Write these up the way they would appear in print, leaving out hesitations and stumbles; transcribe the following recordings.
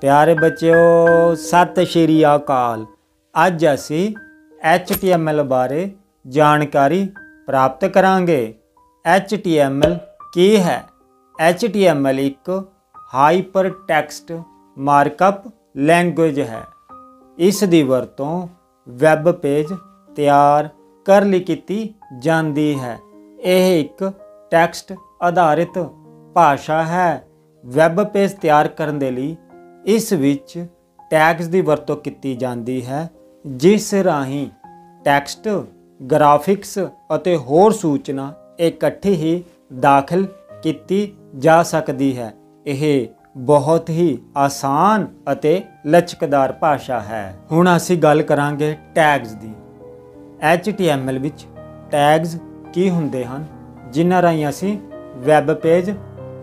प्यारे बच्चों सत श्री अकाल। अज असी HTML बारे जानकारी प्राप्त करांगे। HTML की है? HTML एक हाइपर टैक्सट मार्कअप लैंग्वेज है। इस दी वरतों वैब पेज तैयार कर ਲਈ ਕੀਤੀ ਜਾਂਦੀ है। यह एक टैक्सट आधारित भाषा है। वैब पेज तैयार करने ਦੇ ਲਈ इस विच टैग्स की वरतों की जाती है, जिस राही टैक्सट ग्राफिक्स ਅਤੇ होर सूचना इकट्ठी ही दाखिल की जा सकती है। यह बहुत ही आसान ਅਤੇ लचकदार भाषा है। हुण असी गल करांगे टैग्स की। HTML विच टैग्स की हुंदे हन जिन्हां राहीं असी वैब पेज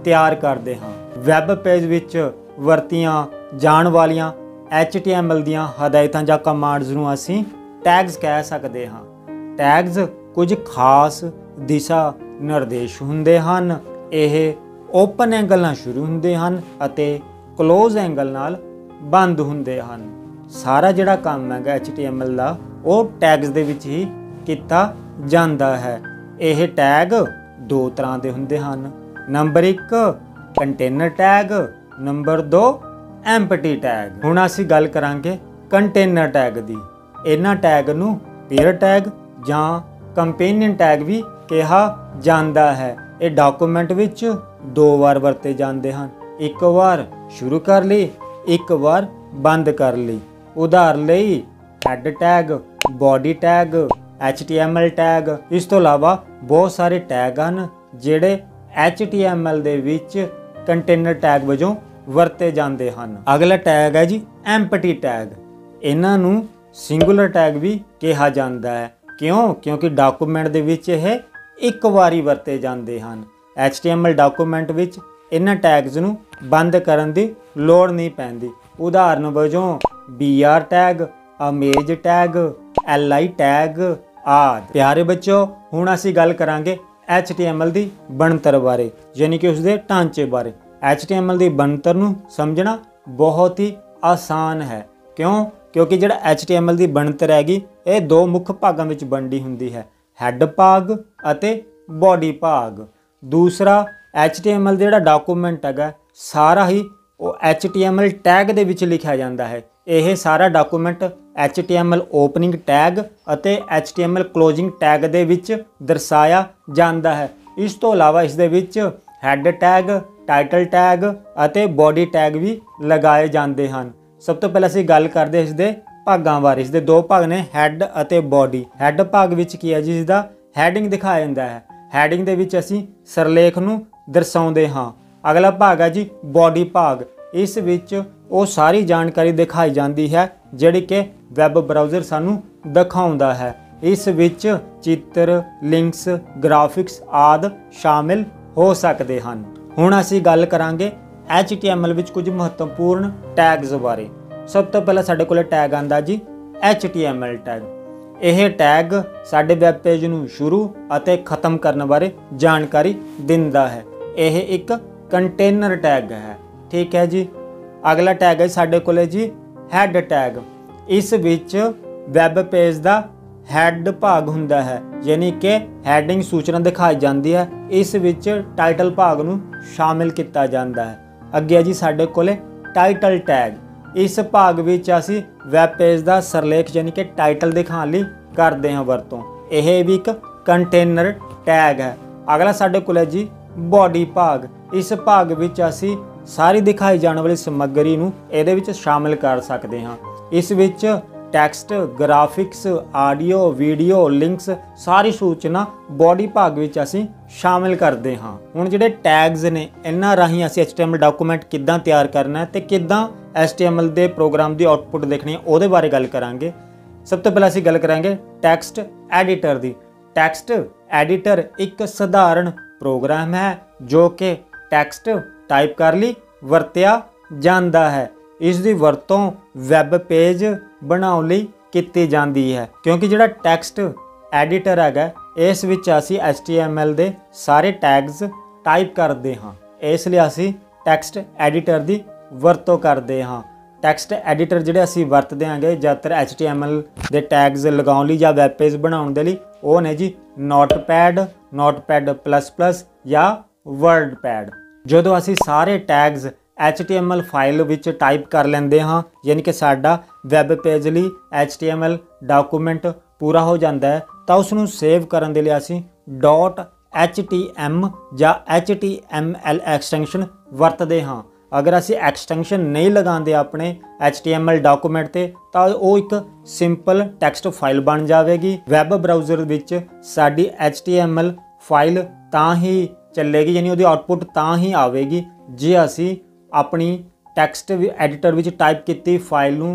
तैयार करते हाँ। वैब पेज विच वरतियां जाण वालियां HTML दियां हदायतां जां कमांड्स नूं असी टैग्स कह सकते हाँ। टैग्स कुछ खास दिशा निर्देश हुंदे हन। यह ओपन एंगल नाल शुरू हुंदे हन अते क्लोज एंगल नाल बंद हुंदे हन। सारा जिहड़ा काम है HTML दा वो टैग्स दे विच ही कीता जांदा है। यह टैग दो तरह के हुंदे हन। Number 1 container tag, number 2 empty tag. हुण असीं गल करांगे कंटेनर टैग दी। इन्हां टैग नूं पेयर टैग जां कंपेनियन टैग भी कहा जांदा है। ये डॉक्यूमेंट विच दो बार वरते जांदे हन। एक बार शुरू कर ली, एक बार बंद कर ली। उदाहरण लई had tag, body tag, HTML tag. इस तो इलावा बहुत सारे टैग हैं जिहड़े HTML दे विच कंटेनर टैग वजों वरते जाते हैं। अगला टैग है जी एम्पटी टैग। इन्हां नूं सिंगुलर टैग भी कहा जाता है। क्यों? क्योंकि डॉक्यूमेंट दे विच यह एक बारी वरते जाते हैं। HTML डॉक्यूमेंट विच इन्हां टैग्स नूं बंद करन दी लोड़ नहीं पैंदी। उदाहरण वजों BR tag, amaze tag, LI tag आदि। प्यारे बच्चों हुण असीं गल करांगे HTML दी बनतर बारे, यानी कि उसदे ढांचे बारे। HTML दी बनतर नूं समझना बहुत ही आसान है। क्यों? क्योंकि जिहड़ा HTML दी बनतर हैगी ये दो मुख्य भागां विच वंडी हुंदी है, हैड भाग अते बॉडी भाग। दूसरा HTML जिहड़ा डॉक्यूमेंट हैगा सारा ही वो HTML टैग दे विच लिखिया जांदा है। यह सारा डॉक्यूमेंट HTML ओपनिंग टैग अते HTML क्लोजिंग टैग दे विच दर्शाया जांदा है। इस तो इलावा इस दे विच हैड टैग, टाइटल टैग अते बॉडी टैग भी लगाए जाते हैं। सब तो पहले असीं गल करदे इस दे भागां बारे। इस दे दो भाग ने हैड अते बॉडी। हैड भाग विच की है जी, इसदा हैडिंग दिखाया जाता है। हैडिंग दे विच असीं सरलेख नूं दर्शाउंदे हां। अगला भाग है जी बॉडी भाग। इस विच वो सारी जानकारी दिखाई जाती है जिहड़ी कि वैब ब्राउज़र सानू दिखाउंदा है। इस विच चित्र, लिंक्स, ग्राफिक्स आदि शामिल हो सकते हैं। हुण असीं गल करांगे HTML विच कुछ महत्वपूर्ण टैग्स बारे। सब तो पहला साडे कोल टैग आंदा जी HTML टैग। यह टैग साडे वैब पेज नूं शुरू अते खत्म करने बारे जानकारी दिंदा है। यह एक कंटेनर टैग है। ठीक है जी। अगला टैग है साडे कोले जी हैड टैग। इस विच वैब पेज दा हैड भाग हुंदा है, यानी कि हैडिंग सूचना दिखाई जाती है। इस विच टाइटल भाग नूं शामिल किया जाता है। अगे जी साडे कोले टाइटल टैग। इस भाग विच असीं वैब पेज दा सरलेख यानी कि टाइटल दिखाने लई करदे हां वरतों। यह भी एक कंटेनर टैग है। अगला साडे कोले जी बॉडी भाग। इस भाग विच असीं सारी दिखाई जाने वाली समग्री नूं इहदे विच शामिल कर सकते हाँ। इस विच text, graphics, audio, video, links सारी सूचना बॉडी भाग विच असीं शामिल करते हाँ। हुण जिहड़े टैग्स ने इन्हां राहीं असीं HTML डॉक्यूमेंट किद्दां तैयार करना है ते किद्दां HTML दे प्रोग्राम दी आउटपुट देखनी है उहदे बारे गल करांगे। सब तो पहले असीं गल करांगे टैक्सट एडिटर दी। टैक्सट एडिटर एक सधारण प्रोग्राम है जो कि टैक्सट टाइप कर ਲਈ ਵਰਤਿਆ ਜਾਂਦਾ है। इस दी वरतों वैब पेज बनाउण ਲਈ ਕੀਤੀ ਜਾਂਦੀ है। क्योंकि जिहड़ा टैक्सट एडिटर हैगा इस विच असीं HTML दे सारे टैग्स टाइप करते हाँ। इस लिए असीं टैक्सट एडिटर दी ਵਰਤੋਂ ਕਰਦੇ ਹਾਂ। ਟੈਕਸਟ ਐਡੀਟਰ ਜਿਹੜੇ ਅਸੀਂ ਵਰਤਦੇ ਆਂਗੇ ਜ਼ਿਆਦਾਤਰ HTML ਦੇ ਟੈਗਸ ਲਗਾਉਣ ਲਈ ਜਾਂ ਵੈਬ ਪੇਜ ਬਣਾਉਣ ਦੇ ਲਈ ਉਹ ਨੇ ਜੀ ਨੋਟਪੈਡ, ਨੋਟਪੈਡ ++ ਜਾਂ ਵਰਡਪੈਡ। ਜਦੋਂ ਅਸੀਂ ਸਾਰੇ ਟੈਗਸ HTML ਫਾਈਲ ਵਿੱਚ ਟਾਈਪ ਕਰ ਲੈਂਦੇ ਹਾਂ, ਯਾਨੀ ਕਿ ਸਾਡਾ ਵੈਬ ਪੇਜ ਲਈ HTML ਡਾਕੂਮੈਂਟ ਪੂਰਾ ਹੋ ਜਾਂਦਾ ਹੈ, ਤਾਂ ਉਸ ਨੂੰ ਸੇਵ ਕਰਨ ਦੇ ਲਈ ਅਸੀਂ .htm ਜਾਂ HTML ਐਕਸਟੈਂਸ਼ਨ ਵਰਤਦੇ ਹਾਂ। अगर असी एक्सटेंशन नहीं लगाते अपने HTML डॉकूमेंट ते तो वो एक सिंपल टैक्सट फाइल बन जाएगी। वैब ब्राउज़र विच साडी HTML फाइल तां ही चलेगी, यानी उसकी आउटपुट तां ही आएगी जे असी अपनी टैक्सट एडिटर विच टाइप की फाइल नूं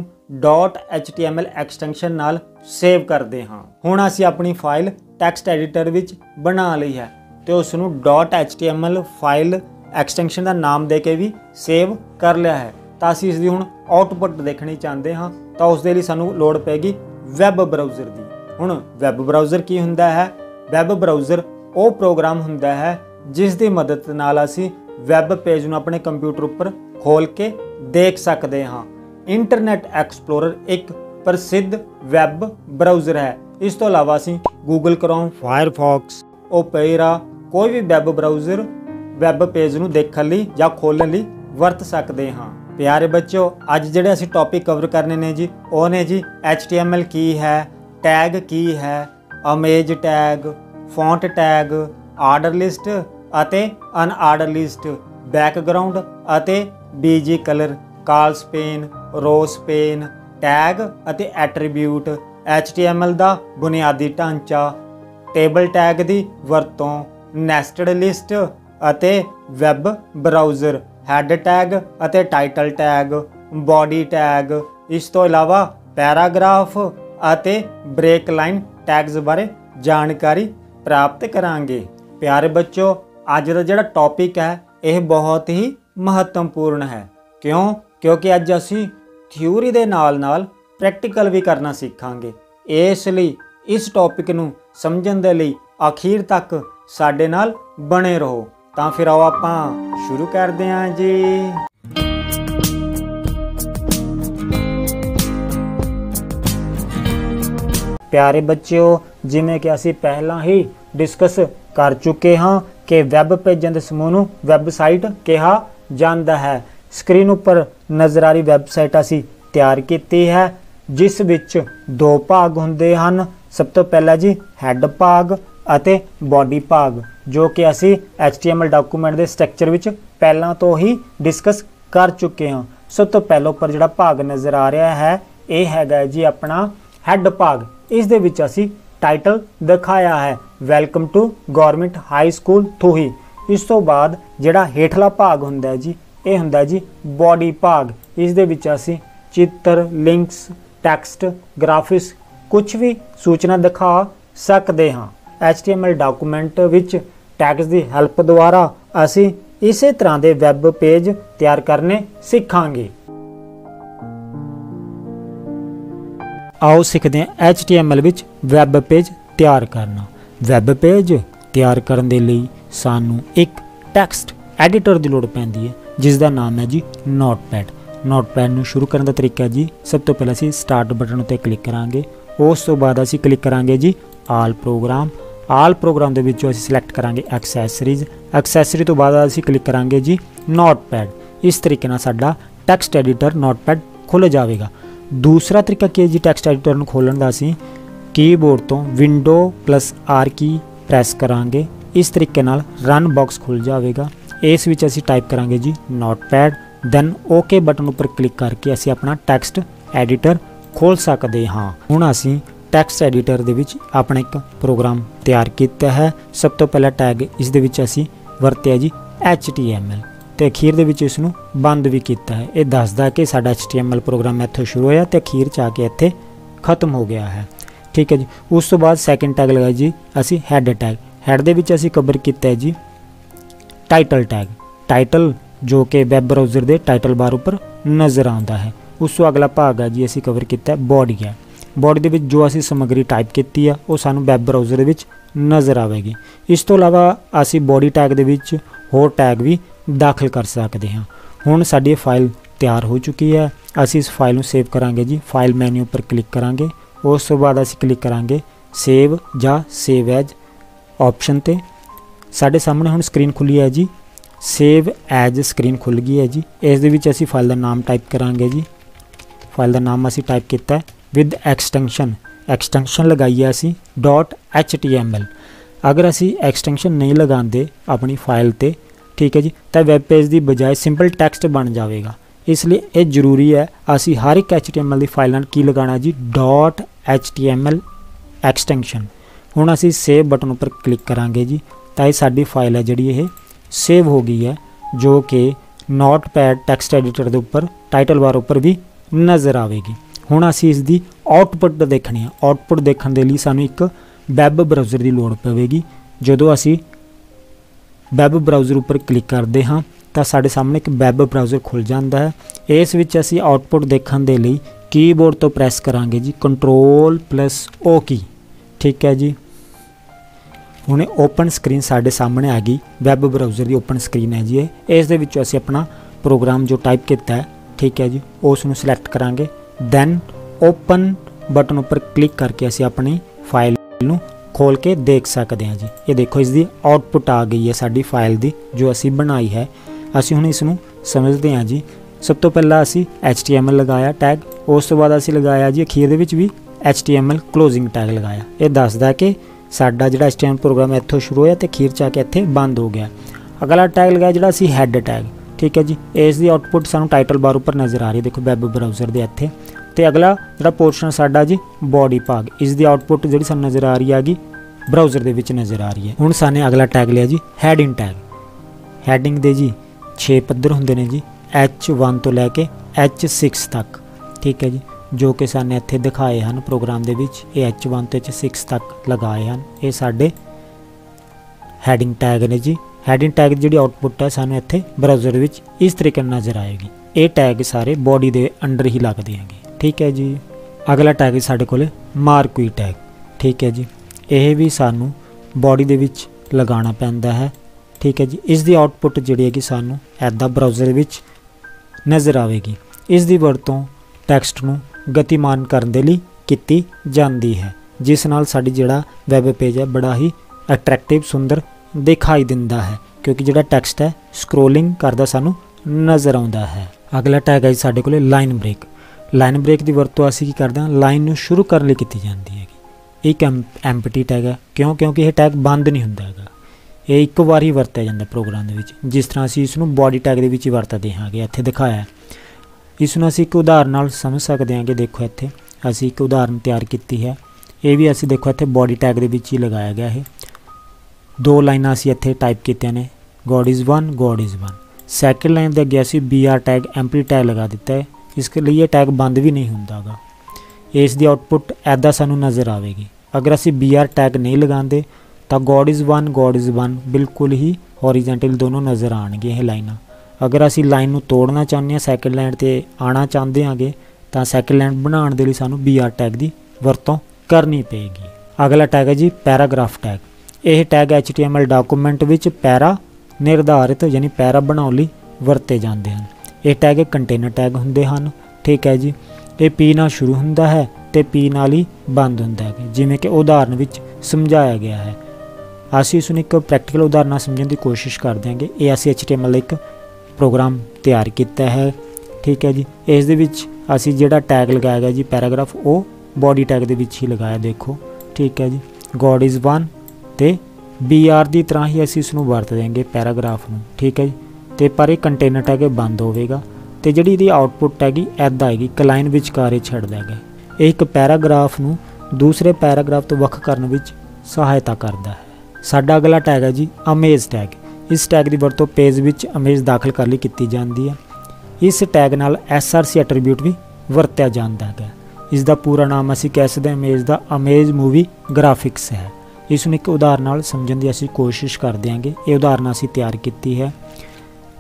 .html एक्सटेंशन नाल सेव करते हाँ। हुण असी अपनी फाइल टैक्सट एडिटर विच बना ली है तो उसनूं .html फाइल एक्सटेंशन का नाम दे के भी सेव कर लिया है। तो असीं इसकी हुण आउटपुट देखनी चाहते हाँ, तो उस दे लई सानूं लोड़ पैगी वैब ब्राउज़र की। हुण वैब ब्राउज़र की हुंदा है? वैब ब्राउज़र वो प्रोग्राम हुंदा है जिस दी मदद नाल असीं वैब पेज नूं अपने कंप्यूटर उपर खोल के देख सकते हाँ। इंटरनेट एक्सप्लोरर एक प्रसिद्ध वैब ब्राउज़र है। इस तो अलावा असीं गूगल क्रोम, फायरफॉक्स, ओपेरा कोई भी वैब ब्राउज़र वैब पेज नूं देखण लई जां खोलण लई वरत सकते हाँ। प्यारे बच्चों, अज जिहड़े असीं टॉपिक कवर करने ने जी वो ने जी HTML की है, टैग की है, image tag, font tag, order list अते अनआर्डर लिस्ट, बैकग्राउंड अते बीजी कलर, कॉल स्पेन, रो स्पेन, टैग अते एट्रीब्यूट, HTML दा बुनियादी ढांचा, टेबल टैग दी वरतों, नेस्टेड लिस्ट अते वैब ब्राउज़र, हैड टैग अते टाइटल टैग, बॉडी टैग, इस तो अलावा पैराग्राफ अते ब्रेक लाइन टैग्स बारे जानकारी प्राप्त करांगे। प्यारे बच्चों, अज दा जिहड़ा टॉपिक है यह बहुत ही महत्वपूर्ण है। क्यों? क्योंकि अज असी थ्योरी दे नाल नाल प्रैक्टिकल भी करना सीखांगे। इसलिए इस टॉपिक नूं समझण दे लई आखिर तक साडे नाल बने रहो। ਤਾਂ ਫਿਰ ਆਓ ਆਪਾਂ ਸ਼ੁਰੂ ਕਰਦੇ ਹਾਂ ਜੀ। ਪਿਆਰੇ ਬੱਚਿਓ, ਜਿਵੇਂ ਕਿ ਅਸੀਂ ਪਹਿਲਾਂ ਹੀ ਡਿਸਕਸ ਕਰ ਚੁੱਕੇ ਹਾਂ ਕਿ ਵੈਬ ਪੇਜਾਂ ਦੇ ਸਮੂਹ ਨੂੰ ਵੈਬਸਾਈਟ ਕਿਹਾ ਜਾਂਦਾ ਹੈ। ਸਕਰੀਨ ਉੱਪਰ ਨਜ਼ਰ ਆ ਰਹੀ ਵੈਬਸਾਈਟ ਅਸੀਂ ਤਿਆਰ ਕੀਤੀ ਹੈ, ਜਿਸ ਵਿੱਚ ਦੋ ਭਾਗ ਹੁੰਦੇ ਹਨ। ਸਭ ਤੋਂ ਪਹਿਲਾਂ ਜੀ ਹੈਡ ਭਾਗ ਅਤੇ ਬॉडी ਭਾਗ, जो कि असी HTML डॉकूमेंट के स्ट्रक्चर विच पहला तो ही डिस्कस कर चुके हैं। सब तो पहले उपर जिहड़ा भाग नज़र आ रहा है यह हैगा जी अपना हैड भाग। इस दे विच असी टाइटल दिखाया है welcome to government high school Thuhi. इस तो बाद जिहड़ा हेठला भाग हुंदा है जी ये हुंदा जी बॉडी भाग। इस दे विच असी चित्र, लिंक्स, टैक्सट, ग्राफिक्स कुछ भी सूचना दिखा सकते हाँ। HTML डॉकूमेंट विच टैग्स की हेल्प द्वारा असी इसे तरह के वैब पेज तैयार करने सीखांगे। आओ सीखते हैं HTML विच वैब पेज तैयार करना। वैब पेज तैयार करने के लिए सानू एक टैक्सट एडिटर की लोड़ पैंदी है जिसका नाम है जी नोटपैड। नोटपैड नूं शुरू करने का तरीका जी, सब तो पहले असी स्टार्ट बटन उत्ते क्लिक करांगे। उस तो बाद असी क्लिक करांगे जी आल प्रोग्राम। आल प्रोग्राम के विचों असीं सिलेक्ट करांगे एक्सैसरीज। एक्सैसरी तो बाद असीं क्लिक करांगे जी नोटपैड। इस तरीके नाल साडा टैक्सट एडिटर नोटपैड खुल जाएगा। दूसरा तरीका की है जी टैक्सट एडिटर नूं खोलण दा, असीं कीबोर्ड तो विंडो +R की प्रैस करांगे। इस तरीके नाल रन बॉक्स खुल जाएगा। इस विच असीं टाइप करांगे जी नोटपैड, दैन ओके बटन उपर क्लिक करके असीं अपना टैक्सट एडिटर खोल सकते हाँ। हुण असीं टैक्सट एडिटर दे विच अपना एक प्रोग्राम तैयार किया है। सब तो पहला टैग इस दे विच असीं वरतिया जी HTML ते अखीर दे विच इसनूं बंद भी किया है। ये दसदा कि साडा HTML प्रोग्राम इत्थों शुरू होया ते अखीर च आके इत्थे खत्म हो गया है। ठीक है जी। उस तो बाद सैकेंड टैग लगाया जी असीं हैड टैग। हैड दे विच असीं कवर किया है जी टाइटल टैग। टाइटल जो कि वैब ब्राउज़र दे टाइटल बार उपर नज़र आता है। उस तो अगला भाग है जी असीं कवर किया बॉडी है। बॉडी दे विच जो असी समग्री टाइप की है वो सानू वैब ब्राउज़र दे विच नज़र आएगी। इस तो अलावा असी बॉडी टैग दे विच होर टैग भी दाखिल कर सकते हैं। हुण साडी फाइल ਤਿਆਰ ਹੋ ਚੁੱਕੀ ਹੈ। ਅਸੀਂ ਇਸ ਫਾਈਲ ਨੂੰ ਸੇਵ ਕਰਾਂਗੇ ਜੀ। ਫਾइल ਮੈਨੂ ਉੱਪਰ ਕਲਿੱਕ ਕਰਾਂਗੇ। ਉਸ ਤੋਂ ਬਾਅਦ ਅਸੀਂ ਕਲਿੱਕ ਕਰਾਂਗੇ ਸੇਵ ਜਾਂ ਸੇਵ ਐਜ ਆਪਸ਼ਨ ਤੇ। ਸਾਡੇ ਸਾਹਮਣੇ ਹੁਣ ਸਕਰੀਨ ਖੁੱਲੀ ਹੈ ਜੀ, ਸੇਵ ਐਜ ਸਕਰੀਨ ਖੁੱਲ ਗਈ ਹੈ ਜੀ। ਇਸ ਦੇ ਵਿੱਚ ਅਸੀਂ ਫਾइल ਦਾ ਨਾਮ ਟਾਈਪ ਕਰਾਂਗੇ ਜੀ। ਫਾइल ਦਾ ਨਾਮ ਅਸੀਂ ਟਾਈਪ ਕੀਤਾ ਵਿਦ ਐਕਸਟੈਂਸ਼ਨ ਲਗਾਈ ਹੈ ਅਸੀਂ .html। अगर असी एक्सटेंशन नहीं लगाते अपनी फाइल ते, ठीक है जी, तो वैब पेज की बजाय सिंपल टैक्सट बन जाएगा। इसलिए ये जरूरी है असी हर एक HTML की फाइल की लगाना जी .html एक्सटेंशन। हुण असी सेव बटन पर क्लिक करांगे जी, तो ये साडी फाइल है जिहड़ी ये सेव हो गई है, जो कि नोटपैड टैक्सट एडिटर के उपर टाइटल बार उपर भी नज़र आएगी। हुण असी इसकी आउटपुट देखनी है। आउटपुट देखने के लिए सानू एक वैब ब्राउज़र की लोड़ पवेगी। जदों असी वैब ब्राउज़र उपर क्लिक करते हाँ तो साढ़े सामने एक वैब ब्राउज़र खुल जाता है। इस विच असी आउटपुट देखने के लिए कीबोर्ड तो प्रैस करांगे जी Ctrl+O की, ठीक है जी। हुणे ओपन स्क्रीन साढ़े सामने आ गई, वैब ब्राउज़र की ओपन स्क्रीन है जी। इस दे विचों असी अपना प्रोग्राम जो टाइप किया है, ठीक है जी, उसनूं सिलेक्ट करांगे। दैन ओपन बटन उपर क्लिक करके असी अपनी फाइल नूं खोल के देख सकते हैं जी। ये देखो इसकी आउटपुट आ गई है साडी फाइल दी जो असी बनाई है। असी हुण इसनूं समझते हैं जी। सब तो पहला असी HTML लगाया टैग, उस तो बाद असी लगाया जी अखीर दे विच भी HTML क्लोजिंग टैग लगाया। ये दसदा कि साडा जिहड़ा HTML प्रोग्राम इत्थों शुरू होया ते अखीर च आके इत्थे बंद हो गया। अगला टैग लगाया जिहड़ा असी हैड टैग, ठीक है जी। इसकी आउटपुट सानूं टाइटल बार उपर नज़र आ रही है, देखो वैब ब्राउज़र दे इत्थे। तो अगला जो पोर्शन साडा जी बॉडी भाग, इसकी आउटपुट जी सानूं नज़र आ रही हैगी ब्राउज़र दे विच नज़र आ रही है। हुण साने अगला टैग लिया जी हैडिंग टैग। हैडिंग दे जी 6 पद्धर हुंदे ने जी, H1 तो लैके H6 तक, ठीक है जी, जो कि साने इत्थे दिखाए हैं प्रोग्राम दे विच। ये H1 तो H6 तक लगाए हैं। ये साडे हैडिंग टैग ने जी। हैडिंग टैग जी आउटपुट है सानूं इत्थे ब्राउज़र विच इस तरीके नज़र आएगी। ये टैग सारे बॉडी के अंडर ही लगते हैं, ठीक है जी। अगला टैग साढ़े कोले मार्क्वी टैग, ठीक है जी। यह भी सानू बॉडी दे विच लगाना पैंदा है, ठीक है जी। इसकी आउटपुट जिहड़ी है कि सानू ऐदा ब्राउज़र विच नज़र आएगी। इसकी वरतों टैक्सट नूं गतिमान करने दे लई कीती जांदी है, जिस नाल साडी जिहड़ा वैब पेज है बड़ा ही अट्रैक्टिव सुंदर दिखाई दिंदा है, क्योंकि जिहड़ा टैक्सट है स्क्रोलिंग करदा सानू नज़र आउंदा है। अगला टैग है साडे कोले लाइन ब्रेक। लाइन ब्रेक की वरतों असीं की करते हैं लाइन नूं शुरू करने लई कीती जांदी है। एक एम्पटी टैग है, क्यों? क्योंकि यह टैग बंद नहीं हुंदा हैगा, ये एक बार ही वरत्या जांदा प्रोग्राम दे विच। जिस तरह असीं इसनूं बॉडी टैग दे विच ही वरतदे हांगे, इत्थे दिखाया है। इसनूं असीं एक उदाहरण नाल समझ सकते हैं कि देखो इत्थे असीं एक उदाहरण तैयार कीती है। ये भी असीं देखो इत्थे बॉडी टैग दे विच ही लगाया गया है। 2 लाइनां असीं इत्थे टाइप कीतियां ने, God is one. Second line दे अगे असीं BR टैग एम्पटी टैग लगा दिता है। इसके लिए ये टैग बंद भी नहीं होंदा गा। इसकी आउटपुट ऐदा सानू नज़र आएगी। अगर असी BR टैग नहीं लगाते तो गॉड इज़ वन बिल्कुल ही हॉरिजेंटल दोनों नज़र आएंगे ये लाइनां। अगर असी लाइन नूं तोड़ना चाहते हैं, सैकेंड लाइन ते आना चाहते हैं, तो सैकेंड लाइन बनाने के लिए सानू BR टैग की वरतों करनी पेगी। अगला टैग है जी पैराग्राफ टैग। यह tag HTML document which para निर्धारित यानी पैरा बनाने लई वरते जाते हैं। ये टैग कंटेनर टैग होंदे हन, ठीक है जी। ये P नाल शुरू होंदा है तो P नाल ही बंद होंदा है, जिवें कि उदाहरण विच समझाया गया है। असीं इसनूं एक प्रैक्टिकल उदाहरण नाल समझण की कोशिश कर देंगे। ये असीं HTML एक प्रोग्राम तैयार किया है, ठीक है जी। इस दे विच असीं जिहड़ा टैग लगाया गया जी पैराग्राफ, वो बॉडी टैग दे विच ही लगाया, देखो, ठीक है जी। गॉड इज़ वन ते BR की तरह ही असीं इसनूं वरत देंगे पैराग्राफ नूं, ठीक है जी। तो पर एक कंटेनर टैग बंद होगा तो जी इसकी आउटपुट हैगी ऐदा आएगी, एक लाइन विचकारे छड़ देगा। एक पैराग्राफ नूं दूसरे पैराग्राफ तो वख करने विच सहायता करता है। साडा अगला टैग है जी अमेज टैग। इस टैग की वरतों पेज विच अमेज दाखिल कर लई कीती जाती है। इस टैग नाल SRC एट्रीब्यूट भी वरत्या जाता है। इसका पूरा नाम असीं कह सकते हैं अमेज का अमेज मूवी ग्राफिक्स है। इसनूं एक उदाहरण नाल समझण की असीं कोशिश कर देंगे। ये उदाहरण असीं तैयार की है।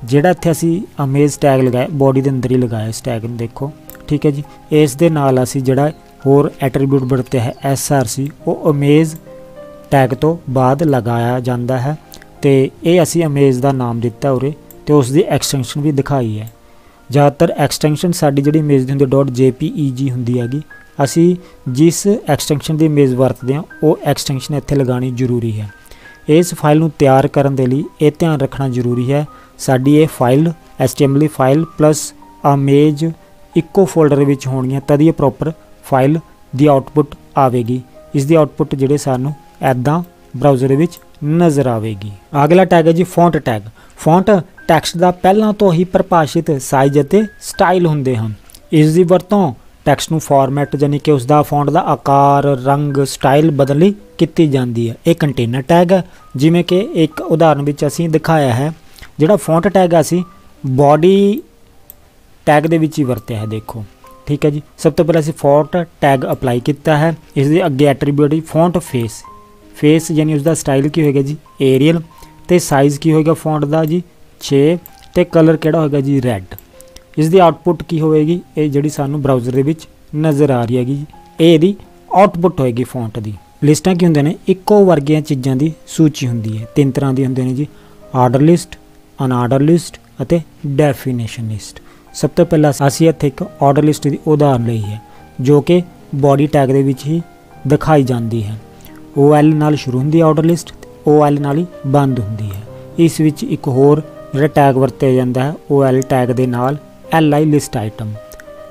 जिहड़ा इत्थे असीं अमेज टैग लगाया बॉडी के अंदर ही लगाया इस टैग नूं, देखो, ठीक है जी। इस दे नाल असीं जिहड़ा होर एट्रीब्यूट वरत्या है SRC, वो अमेज टैग तो बाद लगाया जाता है। तो ये असीं अमेज का नाम दिता उरे, तो उसकी एक्सटेंशन भी दिखाई है। ज़्यादातर एक्सटेंशन साडी जिहड़ी इमेज दी हुंदी .jpeg हुंदी हैगी। असी जिस एक्सटेंशन की इमेज वरतते हैं वो एक्सटेंशन इत्थे लगानी जरूरी है। इस फाइल नूं तैयार करन दे लई ये ध्यान रखना जरूरी है साडी ये file HTML file plus image इक्को फोल्डर विच होणगीआं तद ये प्रॉपर फाइल दी आउटपुट आवेगी। इस दी आउटपुट जिहड़े सानूं ऐदां ब्राउज़र विच नज़र आवेगी। अगला टैग है जी फॉन्ट टैग। फॉन्ट टैक्सट का पहलां तो ही परिभाषित साइज ਅਤੇ स्टाइल हुंदे हन। इस दी वरतों टैक्सट नूं फॉर्मैट यानी कि उसका फॉन्ट का आकार रंग स्टाइल बदलण लई कीती जांदी है। एक कंटेनर टैग है जिवें कि एक उदाहरण विच असीं दिखाया है। जिहड़ा फॉन्ट टैग असीं बॉडी टैग दे विच ही वरतिया है। देखो ठीक है जी। सब तो पहले असीं फॉन्ट टैग अप्लाई किया है। इस दे अगे एट्रीब्यूट फॉन्ट फेस। फेस यानी उसका स्टाइल की होएगा जी एरियल तो साइज़ की होएगा फॉन्ट का जी 6 तो कलर किहड़ा होएगा जी रैड। इस दी आउटपुट की होएगी ये जिहड़ी सानू ब्राउज़र दे विच नज़र आ रही हैगी। ये दी आउटपुट होएगी फॉन्ट दी। लिस्टां की हुंदियां ने इक्को वर्गियां चीज़ां दी सूची हुंदी है। 3 तरह दी हुंदियां ने जी आर्डर लिस्ट अनआर्डर लिस्ट अते डेफिनेशन लिस्ट। सब तो पहला असीं इत्थे एक आर्डर लिस्ट की उदाहरण लई है जो कि बॉडी टैग दे विच ही दिखाई जाती है। OL नाल शुरू हुंदी है आर्डर लिस्ट OL नाल ही बंद हुंदी है। इस विच एक होर जिहड़ा टैग वरतिया जांदा है OL टैग दे नाल LI लिस्ट आइटम।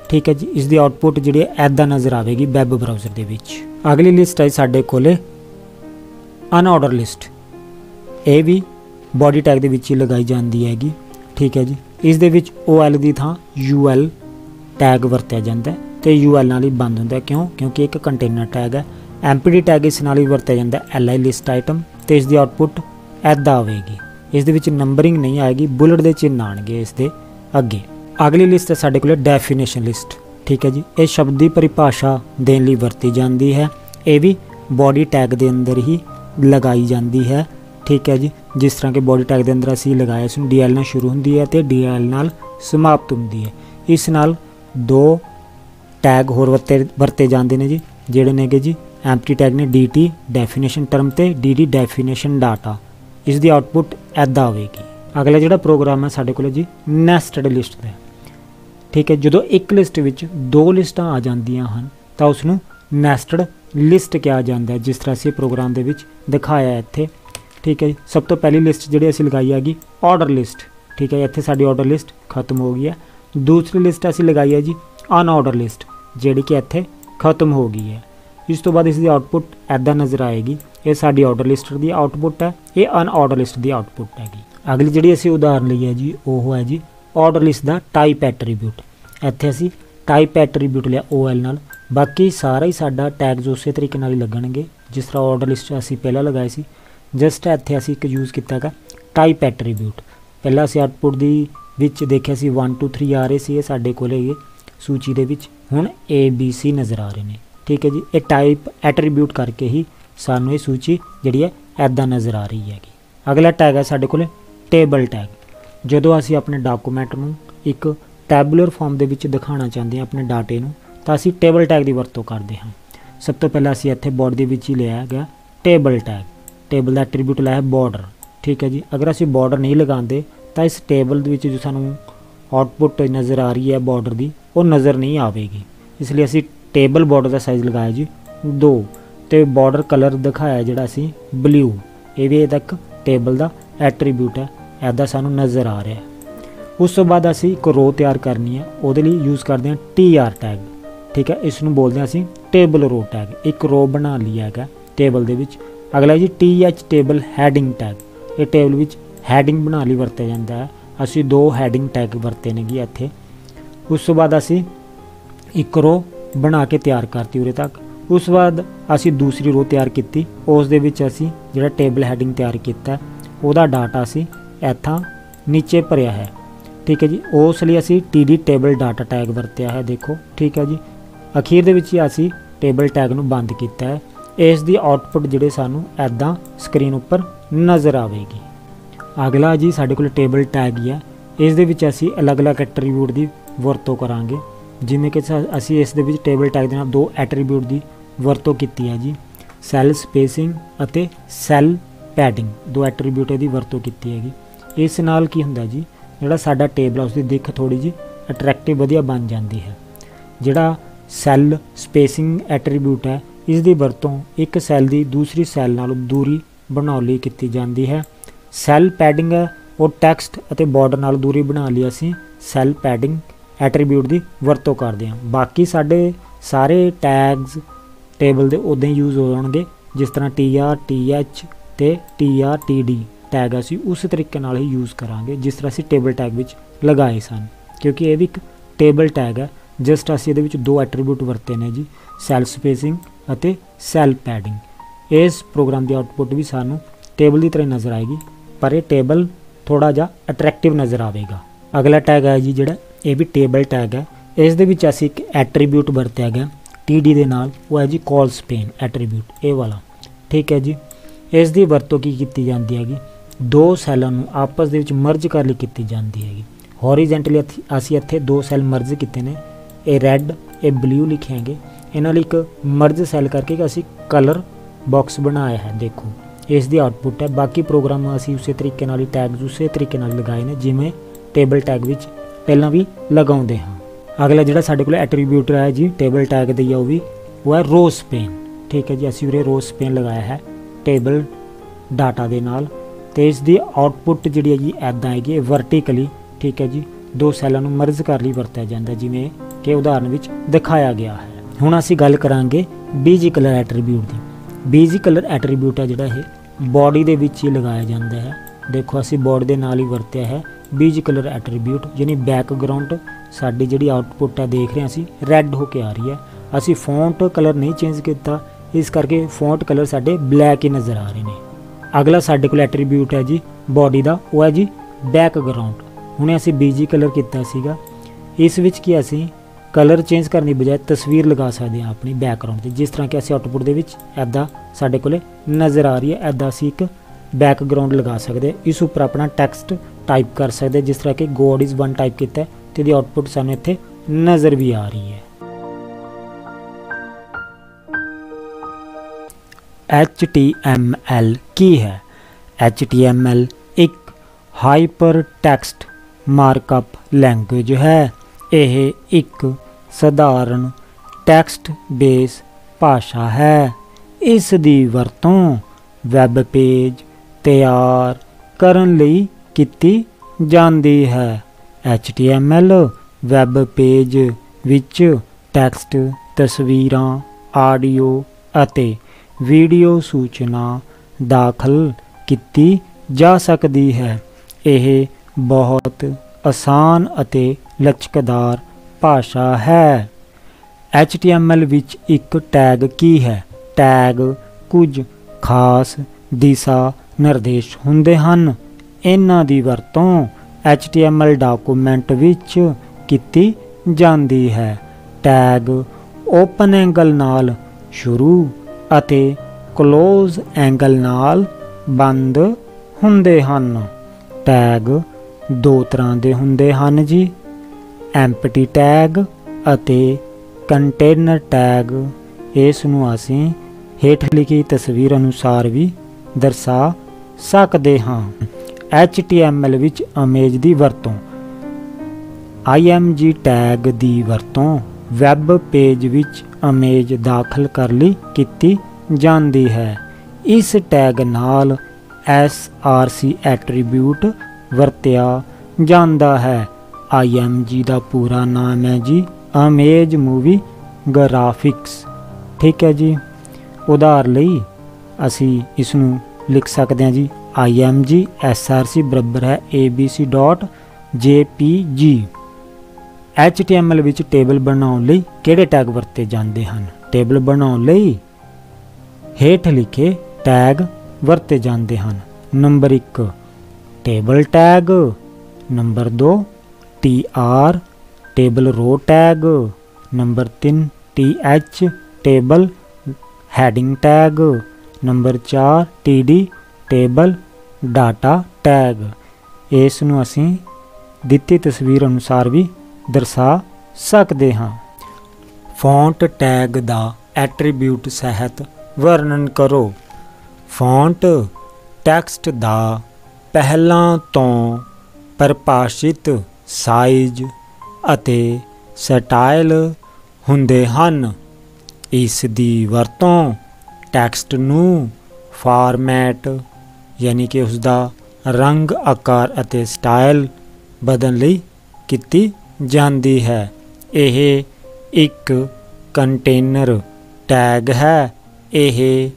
ठीक है जी। इस दी आउटपुट जिहड़ी ऐदां नज़र आवेगी वैब ब्राउज़र दे विच। अगली लिस्ट है साडे कोले अनआर्डर लिस्ट। ये भी बॉडी टैग दे विच ही लगाई जांदी हैगी। ठीक है जी। इस दे विच OL दी थां UL टैग वरतिया जांदा है ते UL नाल ही बंद हुंदा है। क्यों? क्योंकि एक कंटेनर टैग है। MPD टैग इस नाल ही वरतिया जांदा है LI लिस्ट आइटम तो इस दी आउटपुट ऐदां आवेगी। इस दे विच नंबरिंग नहीं आएगी बुलेट दे चिन्ह आएंगे इस दे अगे। अगली लिस्ट है साडे कोल डेफिनेशन लिस्ट। ठीक है जी। ये शब्द की परिभाषा देने लई वरती जाती है। ये भी बॉडी टैग के अंदर ही लगाई जाती है। ठीक है जी। जिस तरह के बॉडी टैग के अंदर असीं लगाया इसनूं DL नाल शुरू होंदी है तो DL नाल समाप्त होंदी है। इस नाल 2 टैग होर वरते जाते हैं जी जिहड़े नेगे जी एम्प्टी टैग ने DT डेफिनेशन टर्म ते DD डेफिनेशन डाटा। इस दी आउटपुट ऐदां आवेगी। अगला जिहड़ा प्रोग्राम है साडे कोल जी नैस्टेड लिस्ट दा। ठीक है। जदों एक लिस्ट विच 2 लिस्टां आ जांदियां हन तां उसनूं नैस्टेड लिस्ट कहा जाता है जिस तरह से प्रोग्राम दे विच दिखाया है इत्थे। ठीक है जी। सब तो पहली लिस्ट जिहड़ी असीं लगाई हैगी ऑर्डर लिस्ट। ठीक है। इत्थे साडी ऑर्डर लिस्ट खत्म हो गई है। दूसरी लिस्ट असीं लगाई है जी अनऑर्डर लिस्ट जिहड़ी कि इत्थे खत्म हो गई है। इस तो बाद इसकी आउटपुट ऐदां नज़र आएगी। ये साडी ऑर्डर लिस्ट की आउटपुट है। ये अनऑर्डर लिस्ट की आउटपुट हैगी। अगली जिहड़ी असीं उदाहरण लई है जी वो है जी ऑर्डर लिस्ट का टाइप एट्रीब्यूट। इत्थे असीं टाइप एट्रीब्यूट लिया OL नाल। बाकी सारा ही साडा टैग्स उस तरीके नाल ही लगणगे जिस तरह ऑर्डर लिस्ट असीं पहला लगाए सी। जस्ट इत्थे असीं एक यूज़ किया है टाइप एट्रीब्यूट। पहला असीं आउटपुट दी विच देखिया सी 1 2 3 आ रहे सी साडे कोल ये सूची दे विच हुण ABC नज़र आ रहे हैं। ठीक है जी। ये टाइप एट्रीब्यूट करके ही सानू ये सूची जिहड़ी है ऐदां नज़र आ रही हैगी। अगला टैग है साडे कोल टेबल टैग। जदों असीं अपने डॉकूमेंट नूं एक टैबुलर फॉर्म दे विच दिखाना चाहते हैं अपने डाटे नूं तां असीं टेबल टैग की वरतों करते हैं। सब तो पहला असीं इत्थे बॉडी दे विच ही लिया गया टेबल टैग। टेबल का एट्रीब्यूट लाया बॉर्डर। ठीक है जी। अगर असीं बॉर्डर नहीं लगाते तो इस टेबल दे विच जो सानू आउटपुट नज़र आ रही है बॉर्डर की वो नज़र नहीं आएगी। इसलिए असीं टेबल बॉर्डर का साइज़ लगाया जी 2 तो बॉर्डर कलर दिखाया जिहड़ा असीं ब्लू। ये भी एक टेबल का एट्रीब्यूट है ऐदा सानू नज़र आ रहा है। उस तो बाद असीं एक रो तैयार करनी है वो यूज़ करते हैं TR टैग। ठीक है। इसनूं बोलते हैं असीं टेबल रो टैग। एक रो बना लिया है टेबल दे विच। अगला जी TH टेबल हैडिंग टैग। ये टेबल विच हैडिंग बना लई वरतिया जाता है। असीं 2 हैडिंग टैग वरते ने इत्थे। उस तो बाद असीं एक रो बना के तैयार करती उरे तक। उस बाद असीं दूसरी रो तैयार की उस दे विच असीं जिहड़ा टेबल हैडिंग तैयार किया उहदा डाटा असीं इत्थां नीचे भरिया है। ठीक है जी। उस लिए असीं TD टेबल डाटा टैग वरतिया है। देखो ठीक है जी। अखीर दे विच ही असीं टेबल टैग नूं बंद किया है। इस दी आउटपुट जिहड़े सानू ऐदां स्क्रीन उपर नज़र आवेगी। अगला जी साडे कोल टेबल टैग ही है। इस दे विच असीं अलग अलग एट्रीब्यूट की वरतों करांगे जिमें कि असीं इस दे विच टेबल टैग दे नाल 2 एट्रीब्यूट की वरतों की है जी सैल स्पेसिंग अते सैल पैडिंग। 2 एट्रीब्यूट की वरतों की हैगी। इस नाल की हुंदा जी जिहड़ा साडा टेबल है उसकी दिख थोड़ी जी अट्रैक्टिव वधिया बन जाती है। जिहड़ा सैल स्पेसिंग एट्रीब्यूट है, इस दी वरतों एक सैल की दूसरी सैल नालों दूरी बनाउण लई कीती जाती है। सैल पैडिंग है वो टैक्सट ਅਤੇ बॉर्डर नाल दूरी बना ਲਈ ਅਸੀਂ सैल पैडिंग एट्रीब्यूट की वरतों करते हैं। बाकी साढ़े सारे टैग्स टेबल के उदां ही यूज़ होणगे, जिस तरह TR TH ते TR TD टैग असी उस तरीके नाल ही यूज़ करांगे जिस तरह असी टेबल टैग विच लगाए सन, क्योंकि ये भी एक टेबल टैग है। जस्ट असी इहदे विच दो एट्रीब्यूट वरते ने जी, सैल स्पेसिंग अते सैल पैडिंग। इस प्रोग्राम की आउटपुट भी सानू टेबल की तरह नज़र आएगी, पर यह टेबल थोड़ा जा अट्रैक्टिव नज़र आएगा। अगला टैग है जी जिहड़ा ये भी टेबल टैग है। इस दे विच असी एक एट्रीब्यूट वरत्या गया TD दे नाल, वो है जी कॉल स्पेन एट्रीब्यूट, ये वाला। ठीक है जी, इस दी वरतों की कीती जाती हैगी, दो सैलों नूं आपस दे विच मर्ज कर लई कीती जाती हैगी। हॉरीजेंटली असी इत्थे दो सैल मर्ज कीते ने, ये रैड ये ब्लू लिखेंगे, इन्हां लई एक मर्ज सैल करके असी कलर बॉक्स बनाया है। देखो इस दी आउटपुट है। बाकी प्रोग्राम असी उस तरीके नाल ही टैग्स उस तरीके नाल लगाए ने जिवें टेबल टैग विच पहलां भी लगाउंदे हाँ। अगला जिहड़ा साडे कोल एट्रीब्यूट है जी टेबल टैग दी है, वो है रो स्पेन। ठीक है जी, असी उरे रो स्पेन लगाया है टेबल डाटा दे नाल, ते इस दी आउटपुट जिहड़ी है जी ऐदां हैगी वर्टिकली। ठीक है जी, दो सैलां नूं मर्ज कर लई वरतिया जांदा जिवें कि उदाहरण विच दिखाया गया है। हुण असी गल करांगे बीजी कलर एट्रीब्यूट दी। बीजी कलर एट्रीब्यूट है जिहड़ा ये बॉडी दे विच ही लगाया जाता है। देखो असी बॉडी दे नाल ही वरतिया है बीजी कलर एट्रीब्यूट, यानी बैकग्राउंड साडी जिहड़ी आउटपुट है देख रहे हैं असी रैड होके आ रही है। असी फॉन्ट कलर नहीं चेंज किया, इस करके फॉन्ट कलर साडे ब्लैक ही नज़र आ रहे हैं। अगला साडे कोल एट्रीब्यूट है जी बॉडी का, वो है जी बैकग्राउंड। हुणे असी बीजी कलर किया सीगा, इस विच कि असी कलर चेंज करने की बजाय तस्वीर लगा सकते हैं अपनी बैकग्राउंड की, जिस तरह कि असी आउटपुट दे विच ऐदा साडे कोले नज़र आ रही है। ऐदा असी एक बैकग्राउंड लगा सकते हैं, इस उपर अपना टैक्सट टाइप कर सकते हैं, जिस तरह कि गॉड इज़ वन टाइप किया तो इसकी आउटपुट सानू इत्थे नज़र भी आ रही है। HTML की है? HTML एक हाइपर टैक्सट मार्कअप लैंग्वेज है। यह एक सधारण टैक्सट बेस भाषा है। इस दी वरतों वैब पेज तैयार करन लई कीती जांदी है। HTML वैब पेज विच टैक्सट, तस्वीरां, आडियो अते वीडियो सूचना दाखल कीती जा सकती है। यह बहुत आसान अते लचकदार भाषा है। HTML विच एक टैग की है? टैग कुछ खास दिशा निर्देश हुंदे हन। इन्हां दी वरतों HTML डॉक्यूमेंट विच कीती जांदी है। टैग ओपन एंगल नाल शुरू अते क्लोज एंगल नाल बंद हुंदे हन। टैग दो तरह दे हुंदे हन जी, एम्पटी टैग अते कंटेनर टैग। इस नूं असीं हेठ लिखी तस्वीर अनुसार भी दर्शा सकते हाँ। HTML विच इमेज दी वरतों IMG टैग दी वरतों वैब पेज विच इमेज दाखल कर लई कीती जांदी है। इस टैग नाल SRC एट्रीब्यूट वरतिया जांदा है। IMG दा पूरा नाम है जी इमेज मूवी ग्राफिक्स। ठीक है जी, उदाहरण लई असी इसनूं लिख सकते हैं जी IMG SRC बराबर है abc.jpg। HTML विच टेबल बनाउण लई किहड़े टैग वरते जांदे हन? टेबल बनाउण लई हेठ लिखे टैग वरते जांदे हन। Number 1 table tag, number 2 TR table row tag, number 3 TH table heading tag, number 4 TD table data tag. इस नूं असीं दित्ती तस्वीर अनुसार भी दर्शा सकते हाँ। फॉन्ट टैग दा एट्रीब्यूट सहित वर्णन करो। फॉन्ट टैक्सट दा पहलां तो परिभाषित साइज, ਅਤੇ ਸਟਾਈਲ ਹੁੰਦੇ ਹਨ। ਇਸ ਦੀ ਵਰਤੋਂ ਟੈਕਸਟ ਨੂੰ ਫਾਰਮੈਟ ਯਾਨੀ ਕਿ ਉਸ ਦਾ ਰੰਗ, ਆਕਾਰ ਅਤੇ ਸਟਾਈਲ ਬਦਲਣ ਲਈ ਕੀਤੀ ਜਾਂਦੀ ਹੈ। ਇਹ ਇੱਕ ਕੰਟੇਨਰ ਟੈਗ ਹੈ। ਇਹ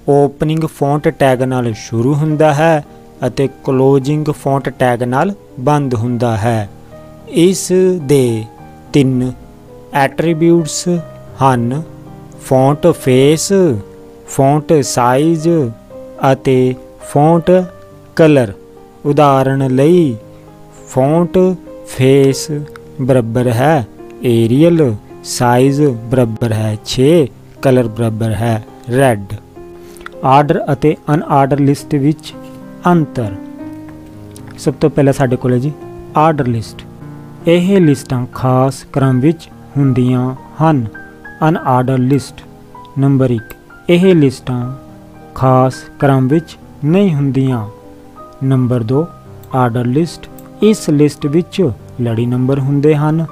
ਓਪਨਿੰਗ ਫੌਂਟ ਟੈਗ ਨਾਲ ਸ਼ੁਰੂ ਹੁੰਦਾ ਹੈ ਅਤੇ ਕਲੋਜ਼ਿੰਗ ਫੌਂਟ ਟੈਗ ਨਾਲ ਬੰਦ ਹੁੰਦਾ ਹੈ। ਇਸ ਦੇ 3 ਐਟਰੀਬਿਊਟਸ ਹਨ: ਫੌਂਟ ਫੇਸ, ਫੌਂਟ ਸਾਈਜ਼ ਅਤੇ ਫੌਂਟ ਕਲਰ। ਉਦਾਹਰਣ ਲਈ ਫੌਂਟ ਫੇਸ ਬਰਾਬਰ ਹੈ ਏਰੀਅਲ, ਸਾਈਜ਼ ਬਰਾਬਰ ਹੈ 6, ਕਲਰ ਬਰਾਬਰ ਹੈ ਰੈੱਡ। ਆਰਡਰ ਅਤੇ ਅਨਆਰਡਰ ਲਿਸਟ ਵਿੱਚ ਅੰਤਰ। ਸਭ ਤੋਂ ਪਹਿਲਾਂ ਸਾਡੇ ਕੋਲ ਹੈ ਜੀ ਆਰਡਰ ਲਿਸਟ। ਇਹ ਲਿਸਟਾਂ ਖਾਸ ਕ੍ਰਮ ਵਿੱਚ ਹੁੰਦੀਆਂ ਹਨ। ਅਨਆਰਡਰ ਲਿਸਟ। ਨੰਬਰ 1, ਇਹ ਲਿਸਟਾਂ ਖਾਸ ਕ੍ਰਮ ਵਿੱਚ ਨਹੀਂ ਹੁੰਦੀਆਂ। Number 2, order list. ਇਸ ਲਿਸਟ ਵਿੱਚ ਲੜੀ ਨੰਬਰ ਹੁੰਦੇ ਹਨ।